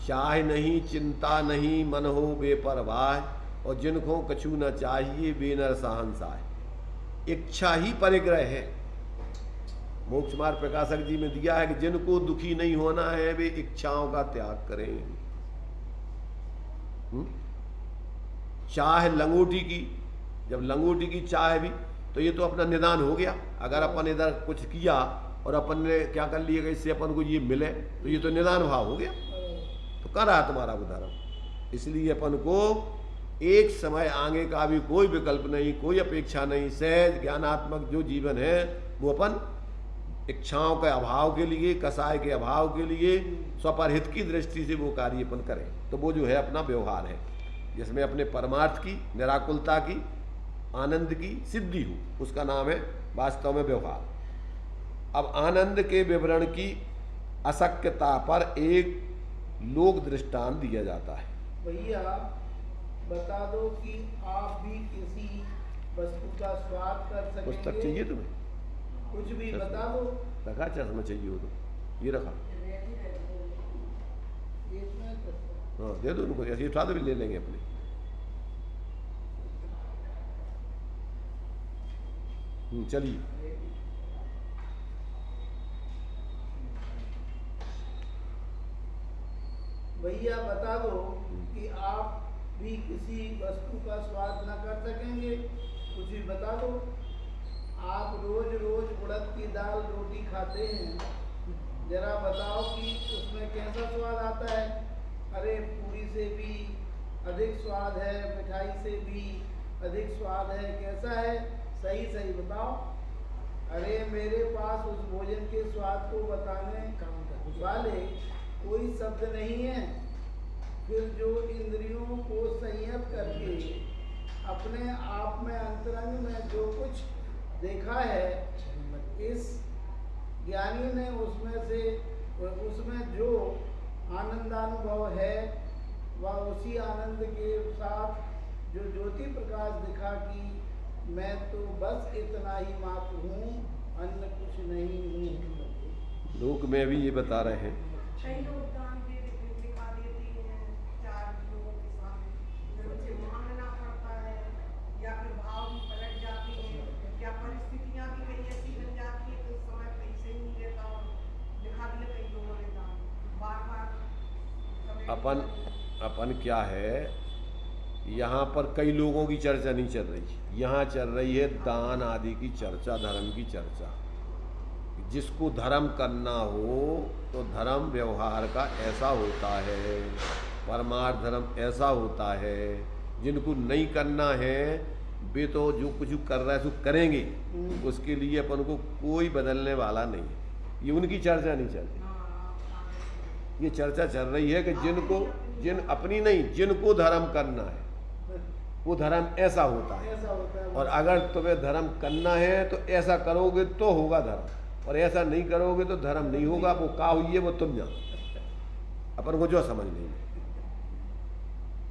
चाह नहीं, चिंता नहीं, मन हो बेपरवाह, और जिनको कछु न चाहिए वे नर सहनसाय। इच्छा ही परिग्रह है। मोक्ष मार्ग प्रकाशक जी में दिया है कि जिनको दुखी नहीं होना है वे इच्छाओं का त्याग करें। चाह लंगोटी की, जब लंगोटी की चाह भी, तो ये तो अपना निदान हो गया। अगर अपन इधर कुछ किया और अपन ने क्या कर लिया कि इससे अपन को ये मिले, तो ये तो निदान भाव हो गया, तो कर रहा तुम्हारा उदाहरण। इसलिए अपन को एक समय आगे का भी कोई विकल्प नहीं, कोई अपेक्षा नहीं, सहज ज्ञानात्मक जो जीवन है वो अपन इच्छाओं के अभाव के लिए, कसाय के अभाव के लिए, स्वपरहित की दृष्टि से वो कार्य अपन करें। तो वो जो है अपना व्यवहार है, जिसमें अपने परमार्थ की, निराकुलता की, आनंद की सिद्धि हो, उसका नाम है वास्तव में व्यवहार। अब आनंद के विवरण की अशक्यता पर एक लोक दृष्टांत दिया जाता है। भैया बता दो कि आप भी किसी वस्तु का स्वाद कर सकेंगे। पुस्तक चाहिए तुम्हें? कुछ भी बता दो। रखा चश्मा चाहिए हो तो ये रखा, हाँ दे दो उनको, ऐसे उठा दो, भी ले लेंगे अपने। चलिए भैया बता दो कि आप भी किसी वस्तु का स्वाद न कर सकेंगे। कुछ भी बता दो। आप रोज रोज उड़द की दाल रोटी खाते हैं, जरा बताओ कि उसमें कैसा स्वाद आता है? अरे पूरी से भी अधिक स्वाद है, मिठाई से भी अधिक स्वाद है, कैसा है? सही सही बताओ। अरे मेरे पास उस भोजन के स्वाद को बताने वाले कोई शब्द नहीं है। फिर जो इंद्रियों को संयत करके अपने आप में अंतरंग में जो कुछ देखा है, इस ज्ञानी ने उसमें जो आनंदानुभव है वह उसी आनंद के साथ जो ज्योति प्रकाश दिखा कि मैं तो बस इतना ही मात्र हूँ, अन्य कुछ नहीं हूँ। लोक में भी ये बता रहे हैं। कई लोग दान दिखा देते हैं, चार लोगों के सामने, फिर उसे मांगना पड़ता है, या फिर भाव भी पलट जाते हैं, क्या परिस्थितियाँ भी कई ऐसी बन जाती है कि उस समय पैसे नहीं देता और दिखा दिया कई लोगों ने दान बार बार। अपन क्या है, यहाँ पर कई लोगों की चर्चा नहीं चल रही, यहाँ चल रही है दान आदि की चर्चा, धर्म की चर्चा। जिसको धर्म करना हो तो धर्म व्यवहार का ऐसा होता है, परमार्थ धर्म ऐसा होता है। जिनको नहीं करना है वे तो जो कुछ कर रहा है सो करेंगे, उसके लिए अपन को कोई बदलने वाला नहीं है। ये उनकी चर्चा नहीं चल रही, ये चर्चा चल रही है कि जिनको धर्म करना है वो धर्म ऐसा होता है, और अगर तुम्हें धर्म करना है तो ऐसा करोगे तो होगा धर्म, और ऐसा नहीं करोगे तो धर्म नहीं होगा। वो का हुई है वो तुम जानो, अपन को जो समझ नहीं।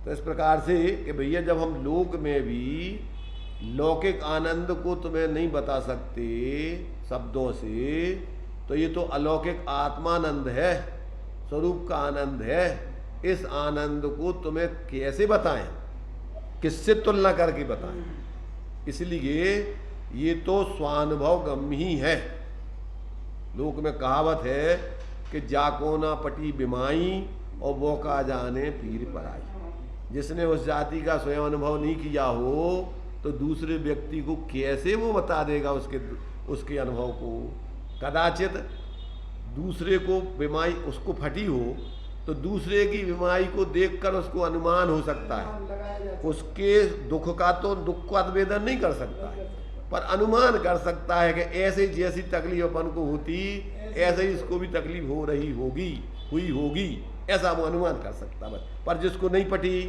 तो इस प्रकार से कि भैया जब हम लोक में भी लौकिक आनंद को तुम्हें नहीं बता सकते शब्दों से, तो ये तो अलौकिक आत्मानंद है, स्वरूप का आनंद है। इस आनंद को तुम्हें कैसे बताएं, किससे तुलना करके बताएं? इसलिए ये तो स्वानुभव गम ही है। लोक में कहावत है कि जाको ना पटी बिमाई और वो का जाने पीर पराई। जिसने उस जाति का स्वयं अनुभव नहीं किया हो तो दूसरे व्यक्ति को कैसे वो बता देगा उसके अनुभव को? कदाचित दूसरे को बीमारी उसको फटी हो तो दूसरे की बीमारी को देखकर उसको अनुमान हो सकता है। उसके दुख का आवेदन नहीं कर सकता है, पर अनुमान कर सकता है कि ऐसे जैसी तकलीफ अपन को होती ऐसे ही इसको भी तकलीफ हो रही होगी, हुई होगी, ऐसा वो अनुमान कर सकता है। पर जिसको नहीं पटी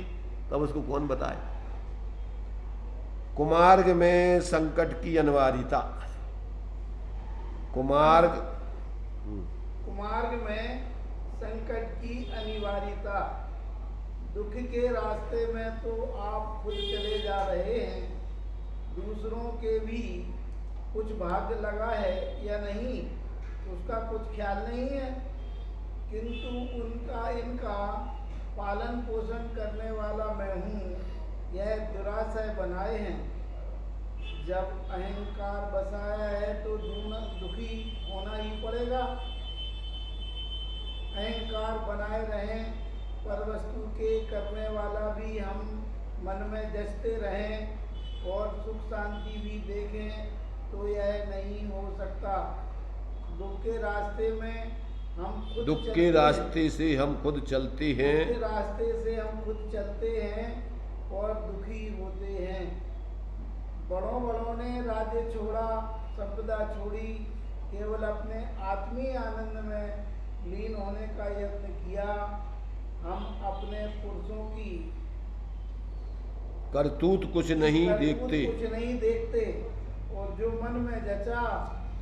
तब उसको कौन बताए। कुमार्ग में संकट की अनिवार्यता। कुमार्ग में संकट की अनिवार्यता। दुख के रास्ते में तो आप खुद चले जा रहे हैं, दूसरों के भी कुछ भाग्य लगा है या नहीं उसका कुछ ख्याल नहीं है, किंतु इनका पालन पोषण करने वाला मैं हूँ, यह दुराशय बनाए हैं। जब अहंकार बसाया है तो दुखी होना ही पड़ेगा। अहंकार बनाए रहें, पर वस्तु के करने वाला भी हम मन में जचते रहें और सुख शांति भी देखें तो यह नहीं हो सकता। दुख के रास्ते में हम खुद दुख के रास्ते से हम खुद चलते हैं, दुख के रास्ते से हम खुद चलते हैं और दुखी होते हैं। बड़ों ने राज्य छोड़ा, संपदा छोड़ी, केवल अपने आत्मीय आनंद में लीन होने का यत्न किया। हम अपने पुरुषों की करतूत कुछ नहीं देखते और जो मन में जचा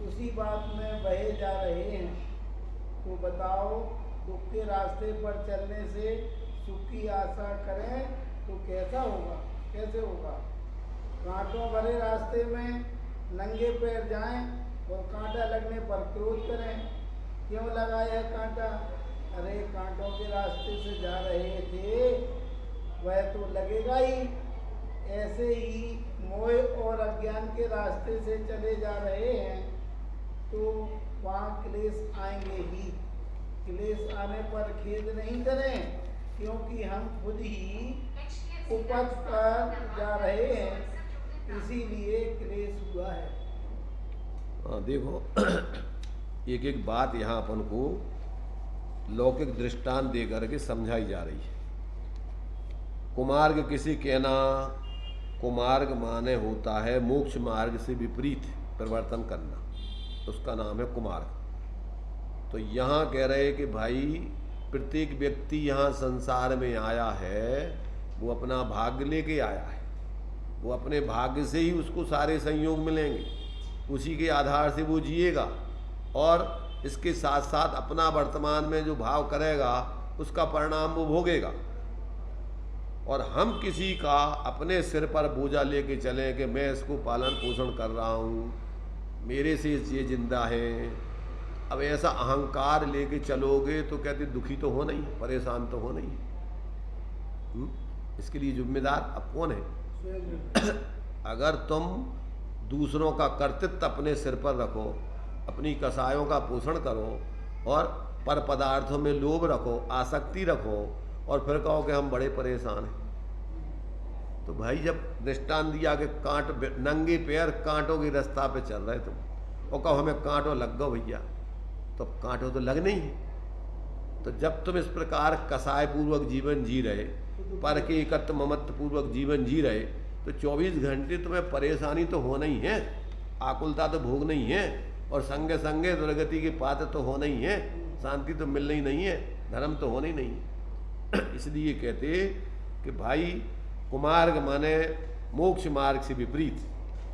उसी बात में बहे जा रहे हैं। तो बताओ, दुख के रास्ते पर चलने से सुख की आशा करें तो कैसा होगा, कैसे होगा। कांटों भरे रास्ते में नंगे पैर जाएं और कांटा लगने पर क्रोध करें, क्यों लगा यह कांटा। अरे कांटों के रास्ते से जा रहे थे, वह तो लगेगा ही। ऐसे ही मोह और अज्ञान के रास्ते से चले जा रहे हैं तो वहाँ क्लेश आएंगे ही। क्लेश आने पर खेद नहीं करें, क्योंकि हम खुद ही उपज पर जा रहे हैं, इसीलिए क्लेश हुआ है। देखो एक एक बात यहाँ अपन को लौकिक दृष्टांत दे करके समझाई जा रही है। कुमार्ग किसी कहना, कुमार्ग माने होता है मोक्ष मार्ग से विपरीत परिवर्तन करना, उसका नाम है कुमार्ग। तो यहाँ कह रहे कि भाई प्रत्येक व्यक्ति यहाँ संसार में आया है, वो अपना भाग्य लेके आया है, वो अपने भाग्य से ही उसको सारे संयोग मिलेंगे, उसी के आधार से वो जिएगा और इसके साथ साथ अपना वर्तमान में जो भाव करेगा उसका परिणाम वो भोगेगा। और हम किसी का अपने सिर पर बोझा लेके चलें कि मैं इसको पालन पोषण कर रहा हूँ, मेरे से ये जिंदा है, अब ऐसा अहंकार लेके चलोगे तो कहते दुखी तो हो नहीं, परेशान तो हो नहीं। इसके लिए जिम्मेदार अब कौन है। अगर तुम दूसरों का कर्तृत्व अपने सिर पर रखो, अपनी कसायों का पोषण करो और पर पदार्थों में लोभ रखो, आसक्ति रखो और फिर कहो कि हम बड़े परेशान हैं, तो भाई जब दृष्टांत दिया कि नंगे पैर कांटों के रास्ता पे चल रहे तुम और कहो हमें कांटों लग गो भैया, तो कांटों तो लगने ही है। तो जब तुम इस प्रकार कसाय पूर्वक जीवन जी रहे, पर के एकत्र ममत्व पूर्वक जीवन जी रहे, तो 24 घंटे तुम्हें परेशानी तो होना ही है, आकुलता तो भोगना ही है और संगे संगे दुर्गति के पात्र तो होना ही है, शांति तो मिलना ही नहीं है, धर्म तो होना ही नहीं है। इसलिए कहते कि भाई कुमार्ग माने मोक्ष मार्ग से विपरीत,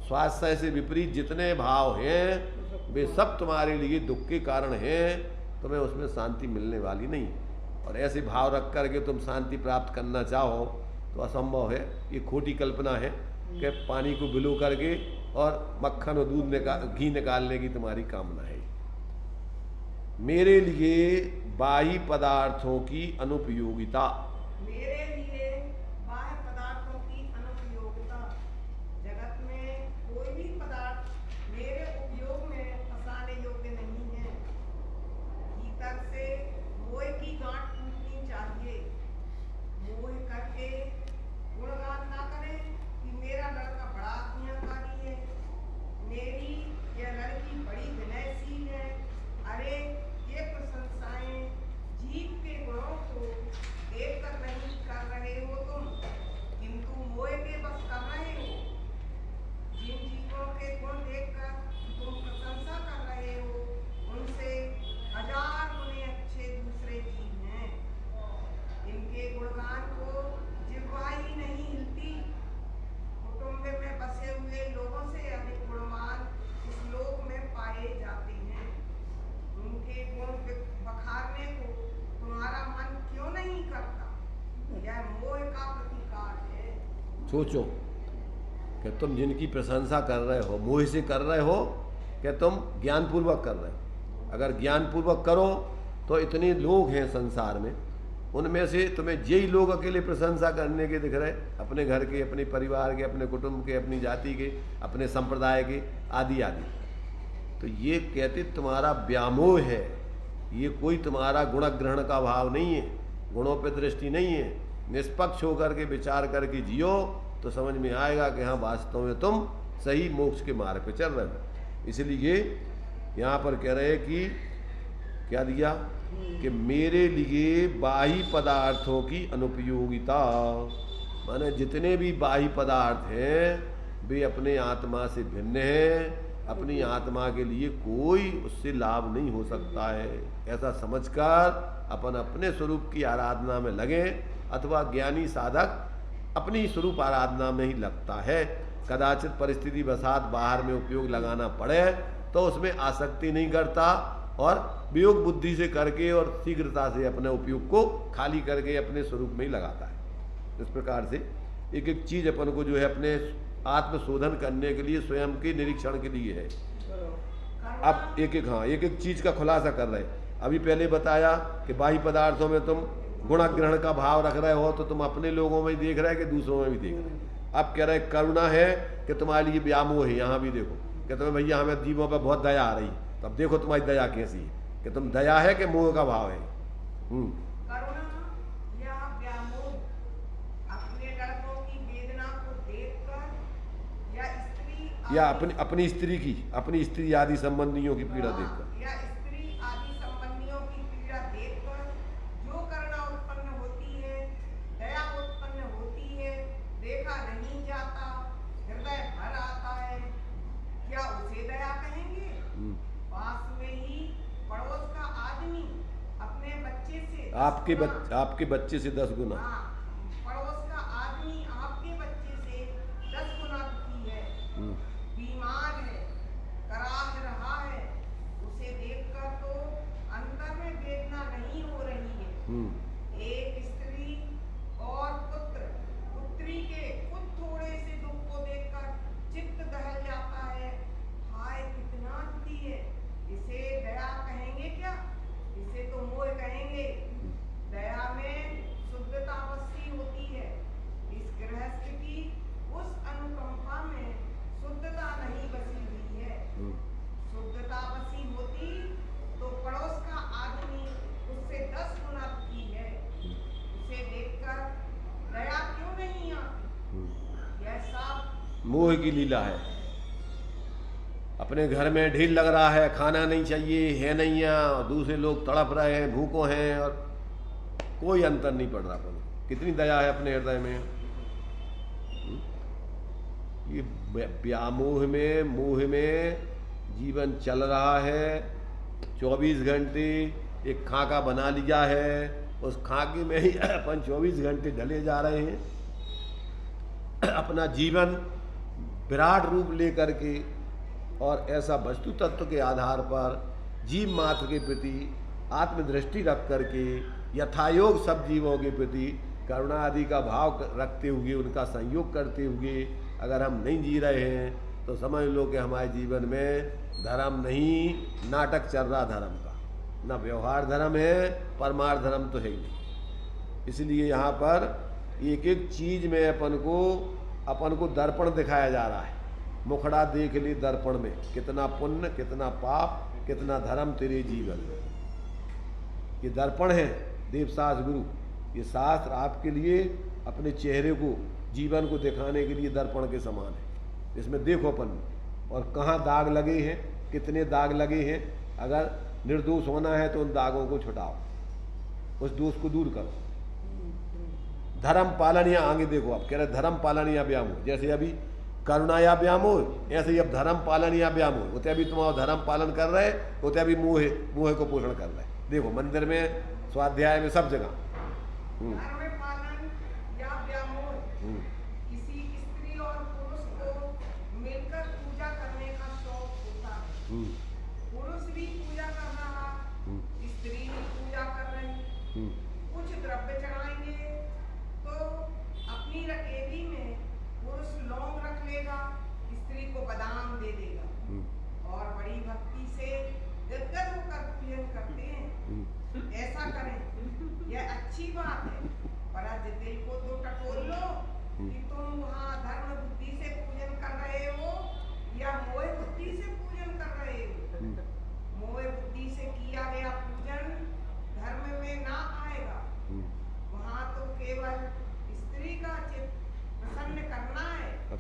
स्वास्थ्य से विपरीत जितने भाव हैं वे सब तुम्हारे लिए दुख के कारण हैं, तुम्हें उसमें शांति मिलने वाली नहीं। और ऐसे भाव रख करके तुम शांति प्राप्त करना चाहो तो असंभव है, ये खोटी कल्पना है कि पानी को बिलो करके और मक्खन और दूध घी निकालने की तुम्हारी कामना है। मेरे लिए बाह्य पदार्थों की अनुपयोगिता, मेरे लिए बाह्य पदार्थों की अनुपयोगिता, जगत में कोई भी पदार्थ मेरे उपयोग में फंसाने योग्य नहीं है। भीतर से मोह की गांठ टूटनी चाहिए। मोह करके गुणगान ना करें कि मेरा लड़का बड़ा आज्ञाकारी है, मेरी यह लड़की बड़ी विनयशील है, अरे ये सोचो कि तुम जिनकी प्रशंसा कर रहे हो मोह से कर रहे हो कि तुम ज्ञानपूर्वक कर रहे हो। अगर ज्ञानपूर्वक करो तो इतने लोग हैं संसार में, उनमें से तुम्हें यही लोग अकेले प्रशंसा करने के दिख रहे, अपने घर के, अपने परिवार के, अपने कुटुंब के, अपनी जाति के, अपने संप्रदाय के, आदि आदि। तो ये कहते तुम्हारा व्यामोह है, ये कोई तुम्हारा गुणग्रहण का भाव नहीं है, गुणों पर दृष्टि नहीं है। निष्पक्ष होकर के विचार करके जियो तो समझ में आएगा कि हाँ वास्तव में तुम सही मोक्ष के मार्ग पे चल रहे हो। इसलिए यहाँ पर कह रहे कि क्या दिया कि मेरे लिए बाह्य पदार्थों की अनुपयोगिता, माने जितने भी बाह्य पदार्थ हैं वे अपने आत्मा से भिन्न हैं, अपनी आत्मा के लिए कोई उससे लाभ नहीं हो सकता है। ऐसा समझकर अपन अपने स्वरूप की आराधना में लगे, अथवा ज्ञानी साधक अपनी स्वरूप आराधना में ही लगता है। कदाचित परिस्थिति वसात बाहर में उपयोग लगाना पड़े तो उसमें आसक्ति नहीं करता और वियोग बुद्धि से करके और शीघ्रता से अपने उपयोग को खाली करके अपने स्वरूप में ही लगाता है। इस प्रकार से एक एक चीज अपन को जो है अपने आत्मशोधन करने के लिए, स्वयं के निरीक्षण के लिए है। अब एक एक चीज का खुलासा कर रहे हैं। अभी पहले बताया कि बाह्य पदार्थों में तुम गुणग्रहण का भाव रख रहे हो तो तुम अपने लोगों में देख रहे कि दूसरों में भी देख रहे। अब कह रहे करुणा है कि तुम्हारे लिए व्यामोह है। यहाँ भी देखो कि तुम्हें भैया हमें जीवों पर बहुत दया आ रही, तब देखो तुम्हारी दया कैसी है कि तुम दया है कि मोह का भाव है। करुणा या व्यामोह अपने लड़कों की वेदना को देखकर या स्त्री या अपनी स्त्री की, अपनी स्त्री आदि संबंधियों की पीड़ा देखकर, या स्त्री आदि संबंधियों की पीड़ा देखकर जो करुणा उत्पन्न होती है, दया उत्पन्न होती है, देखा नहीं जाता, हृदय भर आता है, क्या उसे दया कहेंगे? पास में ही पड़ोस का आदमी अपने बच्चे से आपके बच्चे से 10 गुना, पड़ोस का आदमी आपके बच्चे से 10 गुना दुखी है, बीमार है, कराह रहा है, उसे देखकर तो अंदर में वेदना नहीं हो रही है। एक स्त्री और पुत्री के खुद थोड़े से दुख को देखकर चित्त दहल जाता है। हाय कितना दुखी है, इसे दया कहेंगे क्या? इसे तो मोह कहेंगे। दया में शुद्धता बसी होती है। इस गृहस्थ की उस अनुकंपा में शुद्धता नहीं बसी हुई है। शुद्धता बसी होती तो पड़ोस का आदमी उससे 10 गुना दुखी है, उसे देखकर दया क्यों नहीं आती? यह सब मोह की लीला है। अपने घर में ढील लग रहा है, खाना नहीं चाहिए है नहीं है, और दूसरे लोग तड़प रहे हैं, भूखों हैं, और कोई अंतर नहीं पड़ रहा। पर कितनी दया है अपने हृदय में। ये व्यामोह में, मोह में जीवन चल रहा है। 24 घंटे एक खाका बना लिया है, उस खाके में ही अपन 24 घंटे ढले जा रहे हैं। अपना जीवन विराट रूप लेकर के और ऐसा वस्तु तत्व के आधार पर जीव मात्र के प्रति आत्मदृष्टि रख करके यथायोग सब जीवों के प्रति करुणा आदि का भाव रखते हुए, उनका संयोग करते हुए अगर हम नहीं जी रहे हैं तो समझ लो कि हमारे जीवन में धर्म नहीं, नाटक चल रहा धर्म का। ना व्यवहार धर्म है, परमार्थ धर्म तो है ही नहीं। इसलिए यहाँ पर एक एक चीज में अपन को दर्पण दिखाया जा रहा है। मुखड़ा देख ले दर्पण में, कितना पुण्य, कितना पाप, कितना धर्म तेरे जीवन में। ये दर्पण है देवशास्त्र गुरु। ये शास्त्र आपके लिए अपने चेहरे को, जीवन को दिखाने के लिए दर्पण के समान है। इसमें देखो अपन और कहाँ दाग लगे हैं, कितने दाग लगे हैं। अगर निर्दोष होना है तो उन दागों को छुटाओ, उस दोष को दूर करो। धर्म पालन या आगे देखो, आप कह रहे धर्म पालन या व्यामोह, जैसे अभी करुणा या व्यामोह, ऐसे ही अब धर्म पालन या व्यामोह होते। अभी तुम धर्म पालन कर रहे होते, अभी मोह को पोषण कर रहे। देखो मंदिर में, स्वाध्याय में, सब जगह धर्म पालन या व्यामोह किसी स्त्री और पुरुष को मिलकर पूजा करने का शौक होता है। पुरुष भी पूजा कर रहा, स्त्री भी पूजा कर रही। कुछ द्रव्य चढ़ाएंगे तो अपनी रकेबी में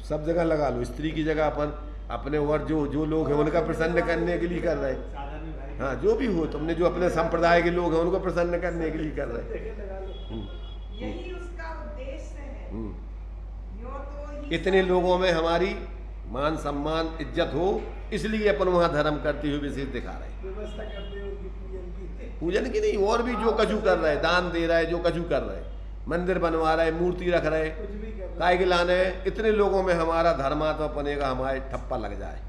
सब जगह लगा लो, स्त्री की जगह अपन अपने और जो लोग हैं उनका प्रसन्न करने के लिए कर रहे हैं। हाँ, जो भी हो, तुमने जो अपने संप्रदाय के लोग हैं उनको प्रसन्न करने के लिए कर रहे हैं। यही उसका उद्देश्य है। यूं तो ही इतने लोगों में हमारी मान सम्मान इज्जत हो, इसलिए अपन वहाँ धर्म करते हुए विशेष दिखा रहे हैं। व्यवस्था करते हो उनकी पूजन की। पूजन की नहीं, और भी जो कछु कर रहे हैं, दान दे रहा है, जो कछु कर रहे हैं, मंदिर बनवा रहा है, मूर्ति रख रहे हैं, कुछ भी कर रहे काय के लाने, इतने लोगों में हमारा धर्मात्मा बनेगा, हमारे ठप्पा लग जाए।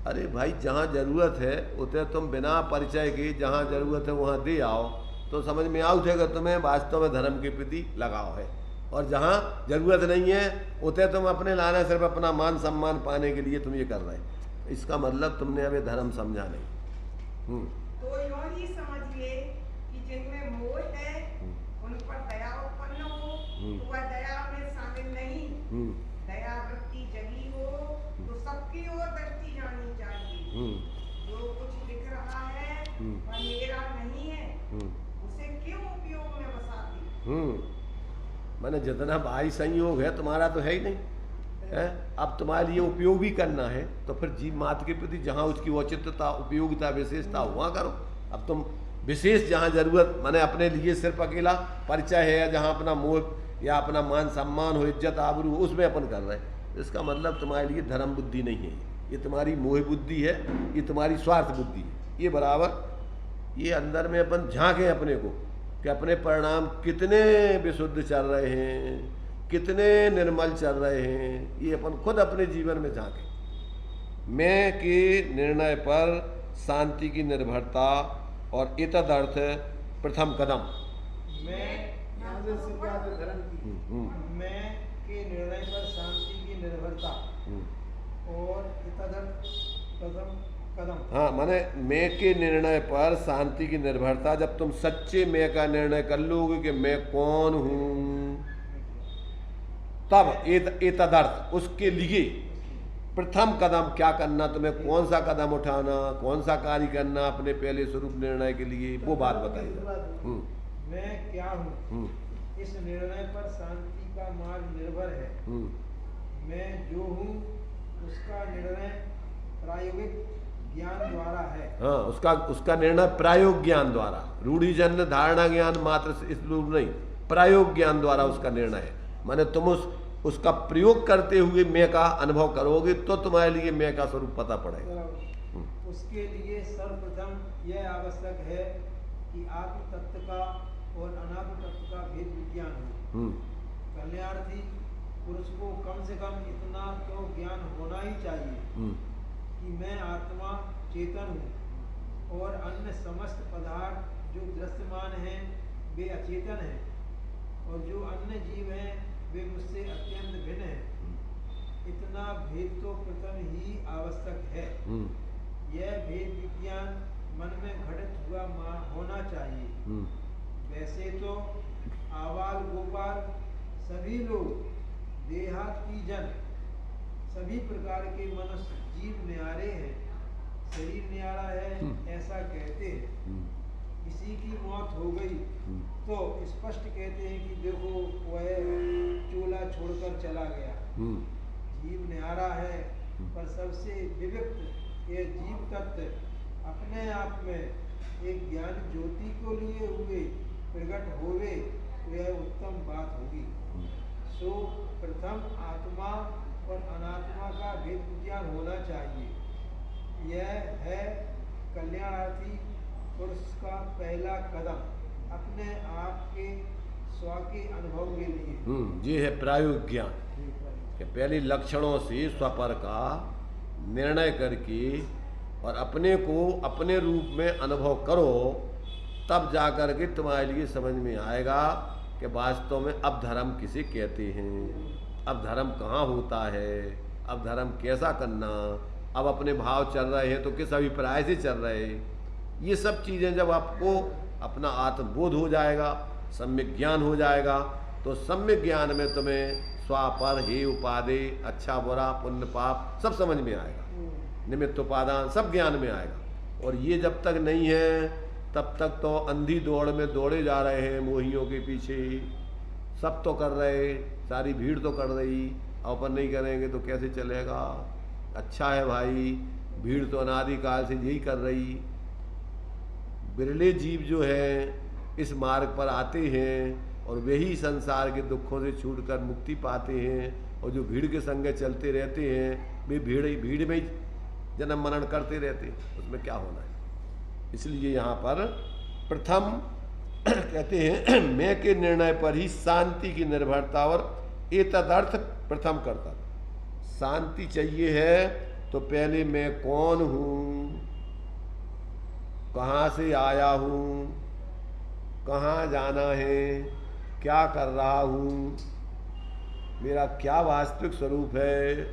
अरे भाई, जहाँ जरूरत है उतने तुम बिना परिचय के जहाँ जरूरत है वहाँ दे आओ, तो समझ में आ उठेगा तुम्हें वास्तव में धर्म के प्रति लगाव है। और जहाँ जरूरत नहीं है उतने तुम अपने लाना, सिर्फ अपना मान सम्मान पाने के लिए तुम ये कर रहे हैं, इसका मतलब तुमने अभी धर्म समझा नहीं। तो यूं ही समझिए कि जिनमें मोह है उन पर दया उत्पन्न हो तो वह दया में शामिल नहीं। दया वृत्ति जगी हो तो सबकी ओर दृष्टि जानी चाहिए। जो कुछ दिख रहा है वह मेरा नहीं है, उसे क्यों उपयोग में बसाती। मैंने जितना भाई संयोग है तुम्हारा तो है ही नहीं है, अब तुम्हारे लिए उपयोग भी करना है तो फिर जीव मात्र के प्रति जहाँ उसकी औचित्यता, उपयोगिता, विशेषता वहाँ करो। अब तुम विशेष जहाँ जरूरत माने अपने लिए सिर्फ अकेला परिचय है, या जहाँ अपना मोह या अपना मान सम्मान हो, इज्जत आबरू, उसमें अपन कर रहे हैं, इसका मतलब तुम्हारे लिए धर्म बुद्धि नहीं है, ये तुम्हारी मोह बुद्धि है, ये तुम्हारी स्वार्थ बुद्धि है। ये बराबर ये अंदर में अपन झांके अपने को कि अपने परिणाम कितने विशुद्ध चल रहे हैं, कितने निर्मल चल रहे हैं, ये अपन खुद अपने जीवन में झांके। मैं के निर्णय पर शांति की निर्भरता और इतदर्थ प्रथम कदम। मैं यहाँ से सिद्धांत धर्म की। मैं के निर्णय पर शांति की निर्भरता और इतदर्थ प्रथम कदम। हाँ, माने मैं के निर्णय पर शांति की निर्भरता, जब तुम सच्चे मैं का निर्णय कर लोगे कि मैं कौन हूँ, तब एतदर्थ उसके लिए प्रथम कदम क्या करना, तुम्हें कौन सा कदम उठाना, कौन सा कार्य करना अपने पहले स्वरूप निर्णय के लिए, वो बात बताइए। मैं क्या हूँ, इस निर्णय पर शांति का मार्ग निर्भर है। मैं जो हूँ उसका निर्णय प्रायोगिक ज्ञान द्वारा है। हाँ, उसका निर्णय प्रायोग ज्ञान द्वारा, रूढ़िजन्य धारणा ज्ञान मात्र से इस रूप नहीं, प्रायोग ज्ञान द्वारा उसका निर्णय है। माने तुम उसका प्रयोग करते हुए मैं का अनुभव करोगे तो तुम्हारे लिए मैं का स्वरूप पता पड़ेगा। उसके लिए सर्वप्रथम यह आवश्यक है कि आत्म तत्व का और अनात्म तत्व का भेद विज्ञान हो। कल्याणार्थी पुरुष को कम से कम इतना तो ज्ञान होना ही चाहिए कि मैं आत्मा चेतन हूँ और अन्य समस्त पदार्थ जो दृश्यमान हैं वे अचेतन हैं, और जो अन्य जीव हैं वे मुझसे अत्यंत भिन्न हैं। इतना भेद तो प्रथम ही आवश्यक है। यह भेद विज्ञान मन में घटित हुआ होना चाहिए। वैसे तो आबाल गोपाल सभी लोग, देहाती जन, सभी प्रकार के मनुष्य जीव न्यारे हैं, शरीर न्यारा है ऐसा कहते हैं। किसी की मौत हो गई तो स्पष्ट कहते हैं कि देखो वह चोला छोड़कर चला गया। जीव न्यारा है, पर सबसे विविक्त यह जीव तत्व अपने आप में एक ज्ञान ज्योति को लिए हुए प्रकट होवे तो यह उत्तम बात होगी। सो प्रथम आत्मा और अनात्मा का भेद विज्ञान होना चाहिए। यह है कल्याणार्थी पुरुष का पहला कदम अपने आप के स्व के अनुभव के लिए। ये है प्रायोग ज्ञान कि पहले लक्षणों से स्वपर का निर्णय करके और अपने को अपने रूप में अनुभव करो, तब जाकर के तुम्हारे लिए समझ में आएगा कि वास्तव में अब धर्म किसे कहते हैं, अब धर्म कहाँ होता है, अब धर्म कैसा करना, अब अपने भाव चल रहे हैं तो किस अभिप्राय से चल रहे हैं। ये सब चीज़ें जब आपको अपना आत्मबोध हो जाएगा, सम्यक ज्ञान हो जाएगा, तो सम्यक ज्ञान में तुम्हें स्वापर हे उपादे, अच्छा बुरा पुण्य पाप सब समझ में आएगा, निमित्त उपादान सब ज्ञान में आएगा। और ये जब तक नहीं है तब तक तो अंधी दौड़ में दौड़े जा रहे हैं मोहियों के पीछे। सब तो कर रहे, सारी भीड़ तो कर रही, अपन नहीं करेंगे तो कैसे चलेगा। अच्छा है भाई, भीड़ तो अनादिकाल से यही कर रही। बिरले जीव जो हैं इस मार्ग पर आते हैं और वही संसार के दुखों से छूटकर मुक्ति पाते हैं, और जो भीड़ के संगे चलते रहते हैं वे भीड़ में ही जन्म मरण करते रहते हैं, उसमें क्या होना है। इसलिए यहाँ पर प्रथम कहते हैं मैं के निर्णय पर ही शांति की निर्भरता, और एतदर्थ प्रथम करता। शांति चाहिए है तो पहले मैं कौन हूँ, कहाँ से आया हूँ, कहाँ जाना है, क्या कर रहा हूँ, मेरा क्या वास्तविक स्वरूप है,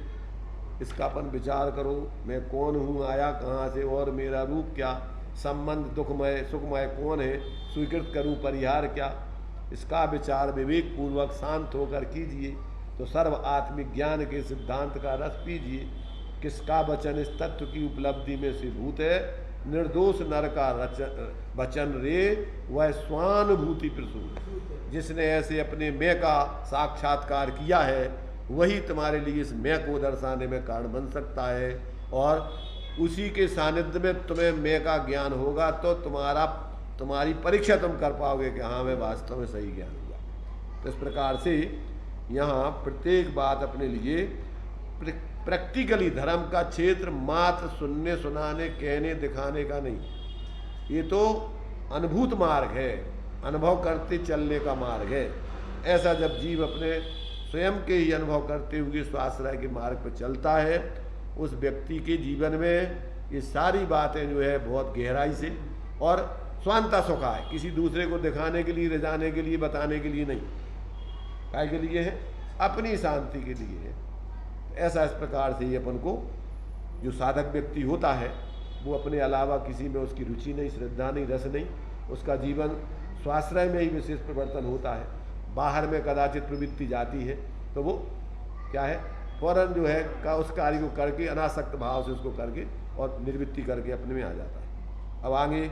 इसका अपन विचार करो। मैं कौन हूँ, आया कहाँ से, और मेरा रूप क्या, संबंध दुखमय सुखमय कौन है, स्वीकृत करूँ परिहार क्या, इसका विचार विवेक पूर्वक शांत होकर कीजिए तो सर्व आत्मिक ज्ञान के सिद्धांत का रस पीजिए। किसका वचन इस तत्व की उपलब्धि में से भूत है, निर्दोष नर का वचन रे वह स्वानुभूति प्रसूत। जिसने ऐसे अपने मैं का साक्षात्कार किया है वही तुम्हारे लिए इस मैं को दर्शाने में कारण बन सकता है, और उसी के सानिध्य में तुम्हें मैं का ज्ञान होगा तो तुम्हारी परीक्षा तुम कर पाओगे कि हाँ मैं वास्तव में सही ज्ञान हुआ। तो इस प्रकार से यहाँ प्रत्येक बात अपने लिए प्रैक्टिकली धर्म का क्षेत्र मात्र सुनने सुनाने कहने दिखाने का नहीं, ये तो अनुभूत मार्ग है, अनुभव करते चलने का मार्ग है। ऐसा जब जीव अपने स्वयं के ही अनुभव करते हुए स्वाश्रय के मार्ग पर चलता है, उस व्यक्ति के जीवन में ये सारी बातें जो है बहुत गहराई से और स्वांता सुखा है, किसी दूसरे को दिखाने के लिए, रिझाने के लिए, बताने के लिए नहीं, काय के लिए है, अपनी शांति के लिए है। ऐसा इस प्रकार से ही अपन को जो साधक व्यक्ति होता है वो अपने अलावा किसी में उसकी रुचि नहीं, श्रद्धा नहीं, रस नहीं, उसका जीवन स्वाश्रय में ही विशेष परिवर्तन होता है। बाहर में कदाचित प्रवृत्ति जाती है तो वो क्या है, फौरन जो है का उस कार्य को करके अनासक्त भाव से उसको करके और निर्वृत्ति करके अपने में आ जाता है। अब आगे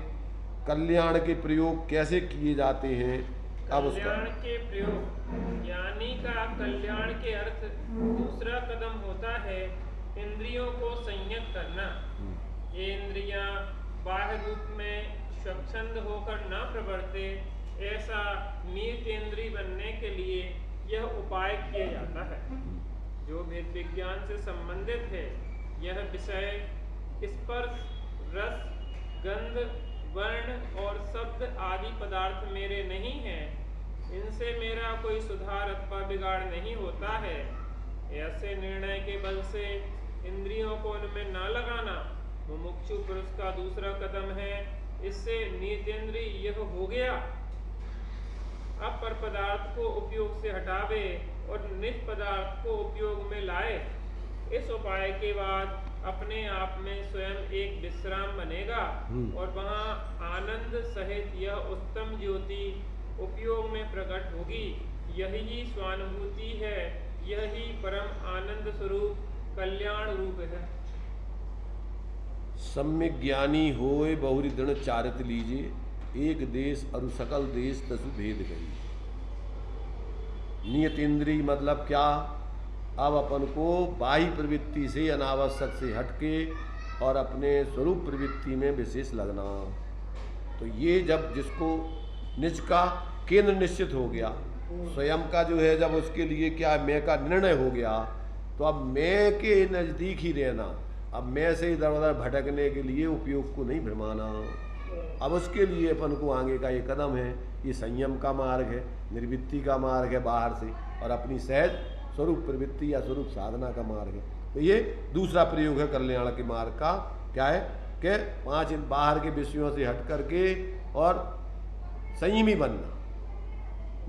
कल्याण के प्रयोग कैसे किए जाते हैं, अब कल्याण के प्रयोग ज्ञानी का कल्याण के अर्थ दूसरा कदम होता है इंद्रियों को संयत करना। ये इंद्रियां बाह्य रूप में स्वच्छंद होकर न प्रवर्ते, ऐसा नीत इंद्रिय बनने के लिए यह उपाय किया जाता है। जो वेद विज्ञान से संबंधित है, यह विषय स्पर्श, रस, गंध, वर्ण और शब्द आदि पदार्थ मेरे नहीं हैं, इनसे मेरा कोई सुधार अथवा बिगाड़ नहीं होता है। ऐसे निर्णय के बल से इंद्रियों को उनमें न लगाना मुमुक्षु पुरुष का दूसरा कदम है। इससे नीतेंद्रिय यह हो गया, अब पर पदार्थ को उपयोग से हटावे और निज पदार्थ को उपयोग में लाए। इस उपाय के बाद अपने आप में स्वयं एक विश्राम बनेगा और वहाँ आनंद सहित यह उत्तम ज्योति उपयोग में प्रकट होगी। यही स्वानुभूति है, यही परम आनंद स्वरूप कल्याण रूप है। सम्यक ज्ञानी होए बहुरी दृढ़ चारित लीजिए, एक देश अरु सकल देश तसु भेद गई। नियत इंद्रिय मतलब क्या, अब अपन को बाह्य प्रवृत्ति से अनावश्यक से हटके और अपने स्वरूप प्रवृत्ति में विशेष लगना। तो ये जब जिसको निज का केंद्र निश्चित हो गया, स्वयं का जो है जब उसके लिए क्या मैं का निर्णय हो गया, तो अब मैं के नज़दीक ही रहना, अब मैं से इधर उधर भटकने के लिए उपयोग को नहीं भ्रमाना। अब उसके लिए अपन को आगे का ये कदम है, ये संयम का मार्ग है, निर्वृत्ति का मार्ग है बाहर से, और अपनी सहज स्वरूप प्रवृत्ति या स्वरूप साधना का मार्ग है। तो ये दूसरा प्रयोग है कल्याण के मार्ग का। क्या है कि 5 बाहर के विषयों से हट करके और संयमी बनना,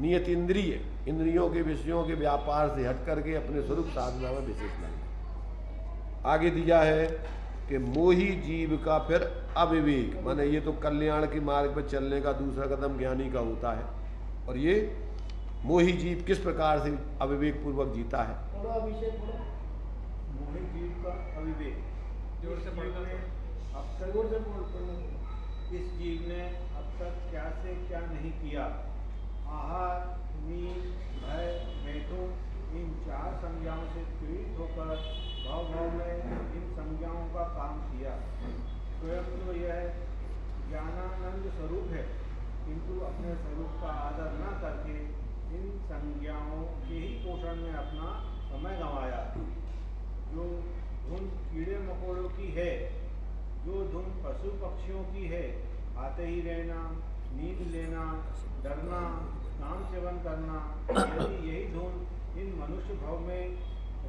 नियत इंद्रिय इंद्रियों के विषयों के व्यापार से हट करके अपने स्वरूप साधना में विशेष लगना। आगे दिया है कि मोही जीव का फिर अविवेक, माने ये तो कल्याण के मार्ग पर चलने का दूसरा कदम ज्ञानी का होता है, और ये मोही जीव किस प्रकार से अविवेक पूर्वक जीता है। मोही जीव का अविवेक, जोर से पढ़ना इस जीव ने अब तक क्या से क्या नहीं किया, आहार, नींद, भय, मैथुन इन चार संज्ञाओं से पीड़ित होकर भाव भाव में इन संज्ञाओं का काम किया। स्वयं तो यह ज्ञानानंद स्वरूप है, किंतु अपने स्वरूप का आदर न करके इन संज्ञाओं के ही पोषण में अपना समय गंवाया। जो धुन कीड़े मकोड़ों की है, जो धुन पशु पक्षियों की है, आते ही रहना, नींद लेना, डरना, काम सेवन करना, यदि यही धुन इन मनुष्य भाव में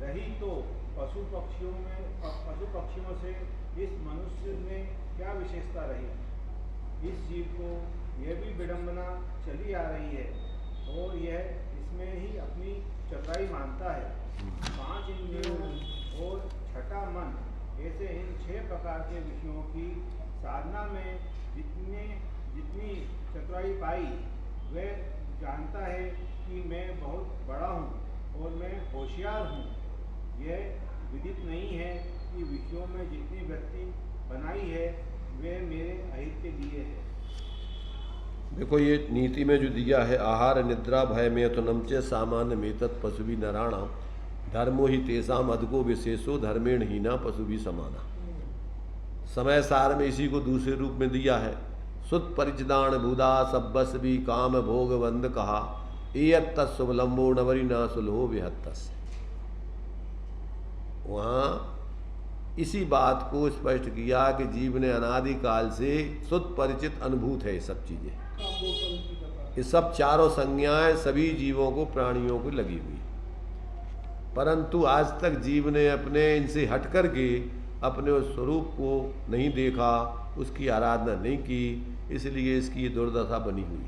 रही तो पशु पक्षियों से इस मनुष्य में क्या विशेषता रही। इस जीव को यह भी विडंबना चली आ रही है और यह इसमें ही अपनी चतुराई मानता है। 5 इंद्रियों और छठा मन, ऐसे इन 6 प्रकार के विषयों की साधना में जितनी चतुराई पाई, वह जानता है कि मैं बहुत बड़ा हूँ और मैं होशियार हूँ। यह विदित नहीं है कि विषयों में जितनी वृत्ति बनाई है वे मेरे अहित के लिए है। देखो ये नीति में जो दिया है, आहार निद्रा भय मैथुनम च सामान्य मेतत् पशुभि नराणाम धर्मो ही तेषाम अधको विशेषो धर्मेण हीना पशुभि समाना। समय सार में इसी को दूसरे रूप में दिया है। सुत परिचिदान बुधा सब्बस भी काम भोग बंद कहा एयत तत्सुभलम्बो नवरी ना सुलहो विहत्तस। वहाँ इसी बात को स्पष्ट किया कि जीव ने अनादिकाल से सुत परिचित अनुभूत है। ये सब चीजें, ये सब चारों संज्ञाएं सभी जीवों को, प्राणियों को लगी हुई, परंतु आज तक जीव ने अपने इनसे हट करके अपने उस स्वरूप को नहीं देखा, उसकी आराधना नहीं की, इसलिए इसकी ये दुर्दशा बनी हुई।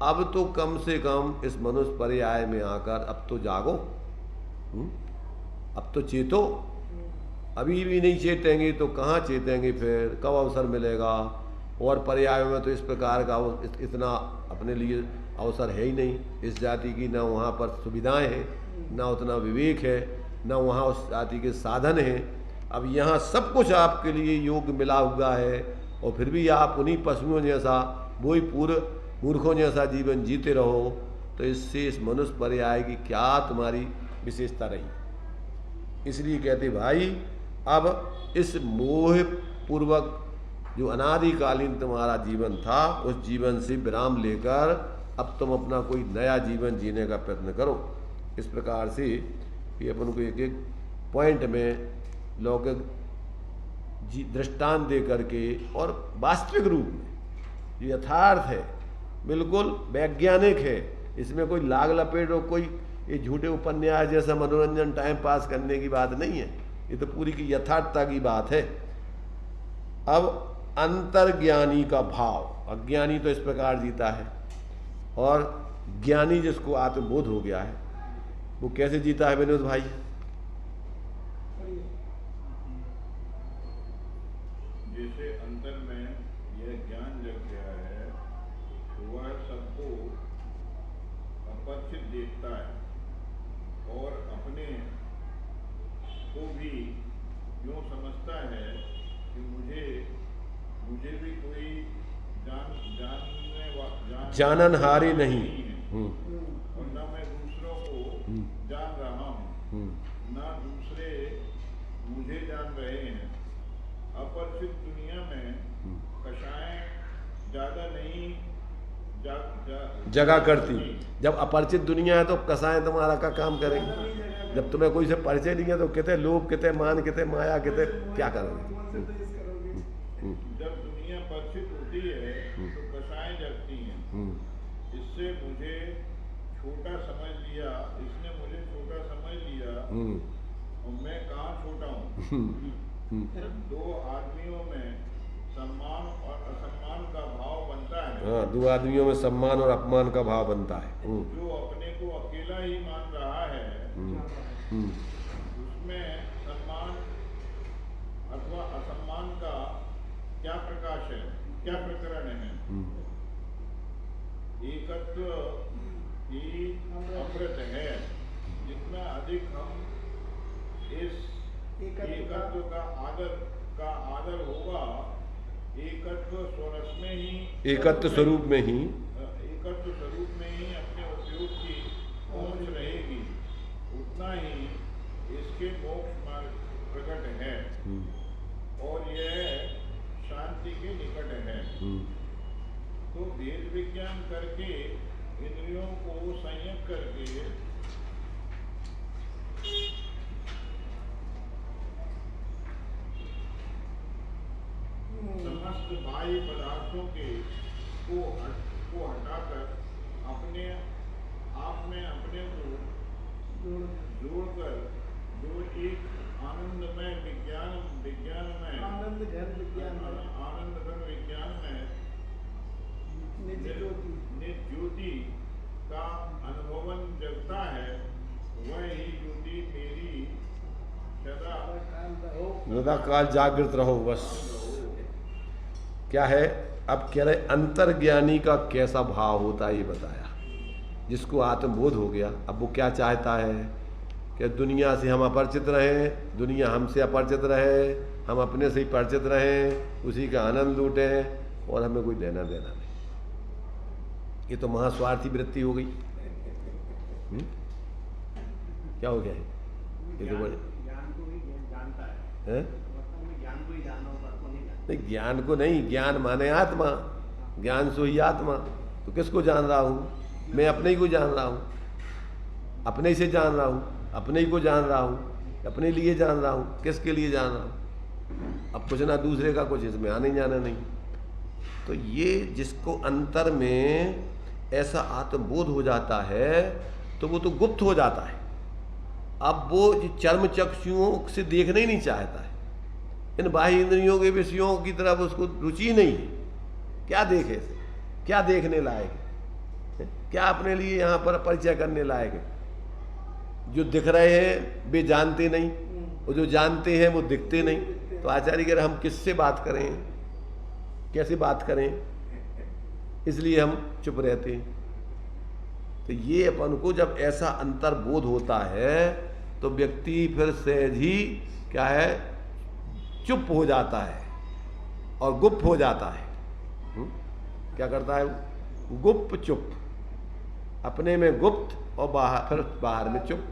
अब तो कम से कम इस मनुष्य पर्याय में आकर अब तो जागो, अब तो चेतो। अभी भी नहीं चेतेंगे तो कहाँ चेतेंगे, फिर कब अवसर मिलेगा। और पर्याय में तो इस प्रकार का इतना अपने लिए अवसर है ही नहीं इस जाति की, ना वहाँ पर सुविधाएं हैं, ना उतना विवेक है, ना वहाँ उस जाति के साधन हैं। अब यहाँ सब कुछ आपके लिए योग्य मिला हुआ है और फिर भी आप उन्हीं पशुओं जैसा, वही पूर्व मूर्खों जैसा जीवन जीते रहो, तो इससे इस मनुष्य पर्याय की क्या तुम्हारी विशेषता रही। इसलिए कहते भाई, अब इस मोह पूर्वक जो अनादिकालीन तुम्हारा जीवन था, उस जीवन से विराम लेकर अब तुम अपना कोई नया जीवन जीने का प्रयत्न करो। इस प्रकार से ये अपन को एक एक पॉइंट में लौकिक दृष्टांत दे करके और वास्तविक रूप में यथार्थ है, बिल्कुल वैज्ञानिक है, इसमें कोई लाग लपेट और कोई ये झूठे उपन्यास जैसा मनोरंजन टाइम पास करने की बात नहीं है। ये तो पूरी की यथार्थता की बात है। अब अंतर्ज्ञानी का भाव, अज्ञानी तो इस प्रकार जीता है और ज्ञानी जिसको आत्मबोध हो गया है वो कैसे जीता है विनोद भाई? जैसे अंदर में यह ज्ञान जग गया है, वह सबको अपरिचित देखता है और अपने को भी यूँ समझता है कि मुझे भी कोई जाननहारी नहीं और न मैं दूसरों को जान रहा हूँ, न दूसरे मुझे जान रहे हैं। अपरिचित दुनिया में कषाएं ज्यादा नहीं जगह करती। जब अपरिचित दुनिया है तो कसाएं तुम्हारा का काम करेंगे। जब तुम्हें कोई से परिचय नहीं है तो कितने लोभ, कितने मान, कितने माया, कितने क्या करोगे। जब दुनिया परिचित होती है तो कषाएं जगती हैं। इससे मुझे छोटा समझ लिया, इसने मुझे छोटा समझ लिया और मैं कहाँ छोटा हूँ। दो आदमियों में सम्मान और असम्मान का भाव बनता है। हाँ, दो आदमियों में सम्मान और अपमान का भाव बनता है। जो अपने को अकेला ही मान रहा है उसमें सम्मान अथवा असम्मान का क्या प्रकाश है, क्या प्रकरण है। एकत्व ही अमृत है। जितना अधिक हम इस एकत्व का आदर होगा, एकत्व स्वरस में ही, एकत्व स्वरूप में ही अपने उपयोग की पहुंच रहेगी। ज्ञान करके इंद्रियों को संयम करके समस्त बाह्य पदार्थों को हटाकर अपने आप में अपने को जोड़कर जो एक आनंदमय विज्ञान में आनंद घन विज्ञान में निज ज्योति का अनुभवन जगता है, वह ही ज्योति मेरी सदा काल जागृत रहो। बस क्या है, अब कह रहे अंतर्ज्ञानी का कैसा भाव होता है ये बताया। जिसको आत्मबोध हो गया, अब वो क्या चाहता है कि दुनिया से हम अपरिचित रहें, दुनिया हमसे अपरिचित रहे, हम अपने से ही परिचित रहें, उसी का आनंद लूटें और हमें कोई लेना देना नहीं। ये तो महास्वार्थी वृत्ति हो गई। क्या हो गया है? ये तो बड़े ज्ञान को ही जानता है, ज्ञान को ही जानना होगा, नहीं ज्ञान को नहीं, ज्ञान माने आत्मा, ज्ञान सो ही आत्मा। तो किसको जान रहा हूँ? मैं अपने ही को जान रहा हूँ, अपने ही से जान रहा हूँ, अपने ही को जान रहा हूँ, अपने लिए जान रहा हूँ। किसके लिए जान रहा हूँ? अब कुछ ना दूसरे का कुछ, इसमें आने जाना नहीं। तो ये जिसको अंतर में ऐसा आत्मबोध हो जाता है तो वो तो गुप्त हो जाता है। अब वो चर्म चक्षुओं से देखना ही नहीं चाहता है, इन बाह्य इंद्रियों के विषयों की तरफ उसको रुचि नहीं है। क्या देखे से, क्या देखने लायक है, क्या अपने लिए यहाँ पर परिचय करने लायक है? जो दिख रहे हैं वे जानते नहीं, और जो जानते हैं वो दिखते नहीं। तो आचार्य कह रहे हम किससे बात करें, कैसे बात करें, इसलिए हम चुप रहते हैं। तो ये अपन को जब ऐसा अंतर्बोध होता है तो व्यक्ति फिर सहज ही क्या है, चुप हो जाता है और गुप्त हो जाता है। क्या करता है? गुप्त चुप, अपने में गुप्त और बाहर में चुप।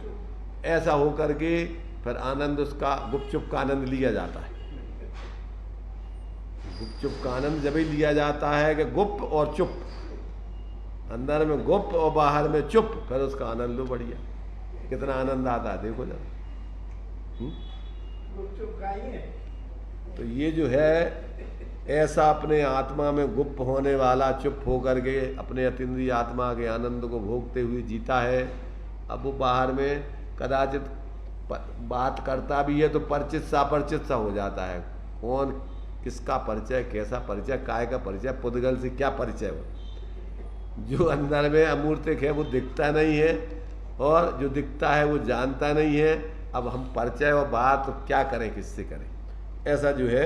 ऐसा हो करके फिर आनंद उसका गुप्त चुप का आनंद लिया जाता है। गुप्त चुप का आनंद जब ही लिया जाता है कि गुप्त और चुप, अंदर में गुप्त और बाहर में चुप, फिर उसका आनंद लो बढ़िया। कितना आनंद आता है देखो जरा। तो ये जो है ऐसा अपने आत्मा में गुप्त होने वाला, चुप होकर के अपने अतीन्द्रिय आत्मा के आनंद को भोगते हुए जीता है। अब वो बाहर में कदाचित बात करता भी है तो परिचित सा अपरिचित सा हो जाता है। कौन किसका परिचय, कैसा परिचय, काय का परिचय, पुद्गल से क्या परिचय हो। जो अंदर में अमूर्तिक है वो दिखता नहीं है, और जो दिखता है वो जानता नहीं है। अब हम परिचय और बात तो क्या करें, किससे करें? ऐसा जो है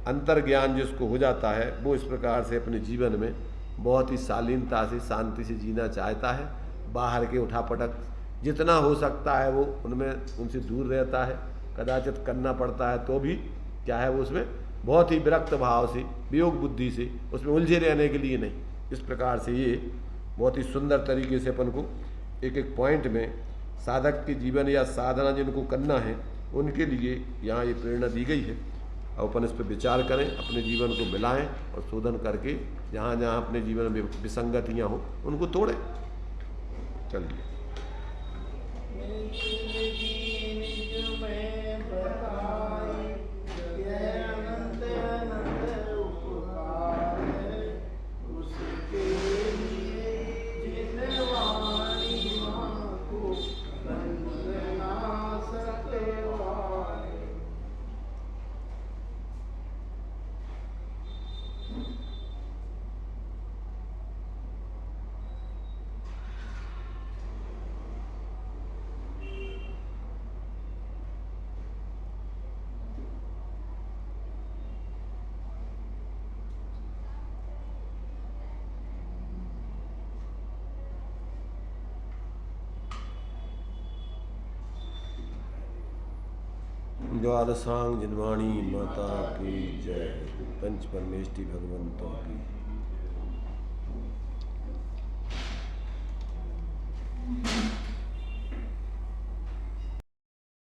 अंतर्ज्ञान जिसको हो जाता है वो इस प्रकार से अपने जीवन में बहुत ही शालीनता से, शांति से जीना चाहता है। बाहर के उठापटक जितना हो सकता है वो उनसे दूर रहता है। कदाचित करना पड़ता है तो भी क्या है, वो उसमें बहुत ही विरक्त भाव से, वियोग बुद्धि से, उसमें उलझे रहने के लिए नहीं। इस प्रकार से ये बहुत ही सुंदर तरीके से अपन को एक एक पॉइंट में साधक के जीवन या साधना जिनको करना है उनके लिए यहाँ ये प्रेरणा दी गई है। अब अपन इस पर विचार करें, अपने जीवन को मिलाएं और शोधन करके जहाँ जहाँ अपने जीवन में विसंगतियाँ हो उनको तोड़ें। चलिए। द्वादशांग जिनवाणी माता की जय। पंच परमेष्टि भगवंतों की।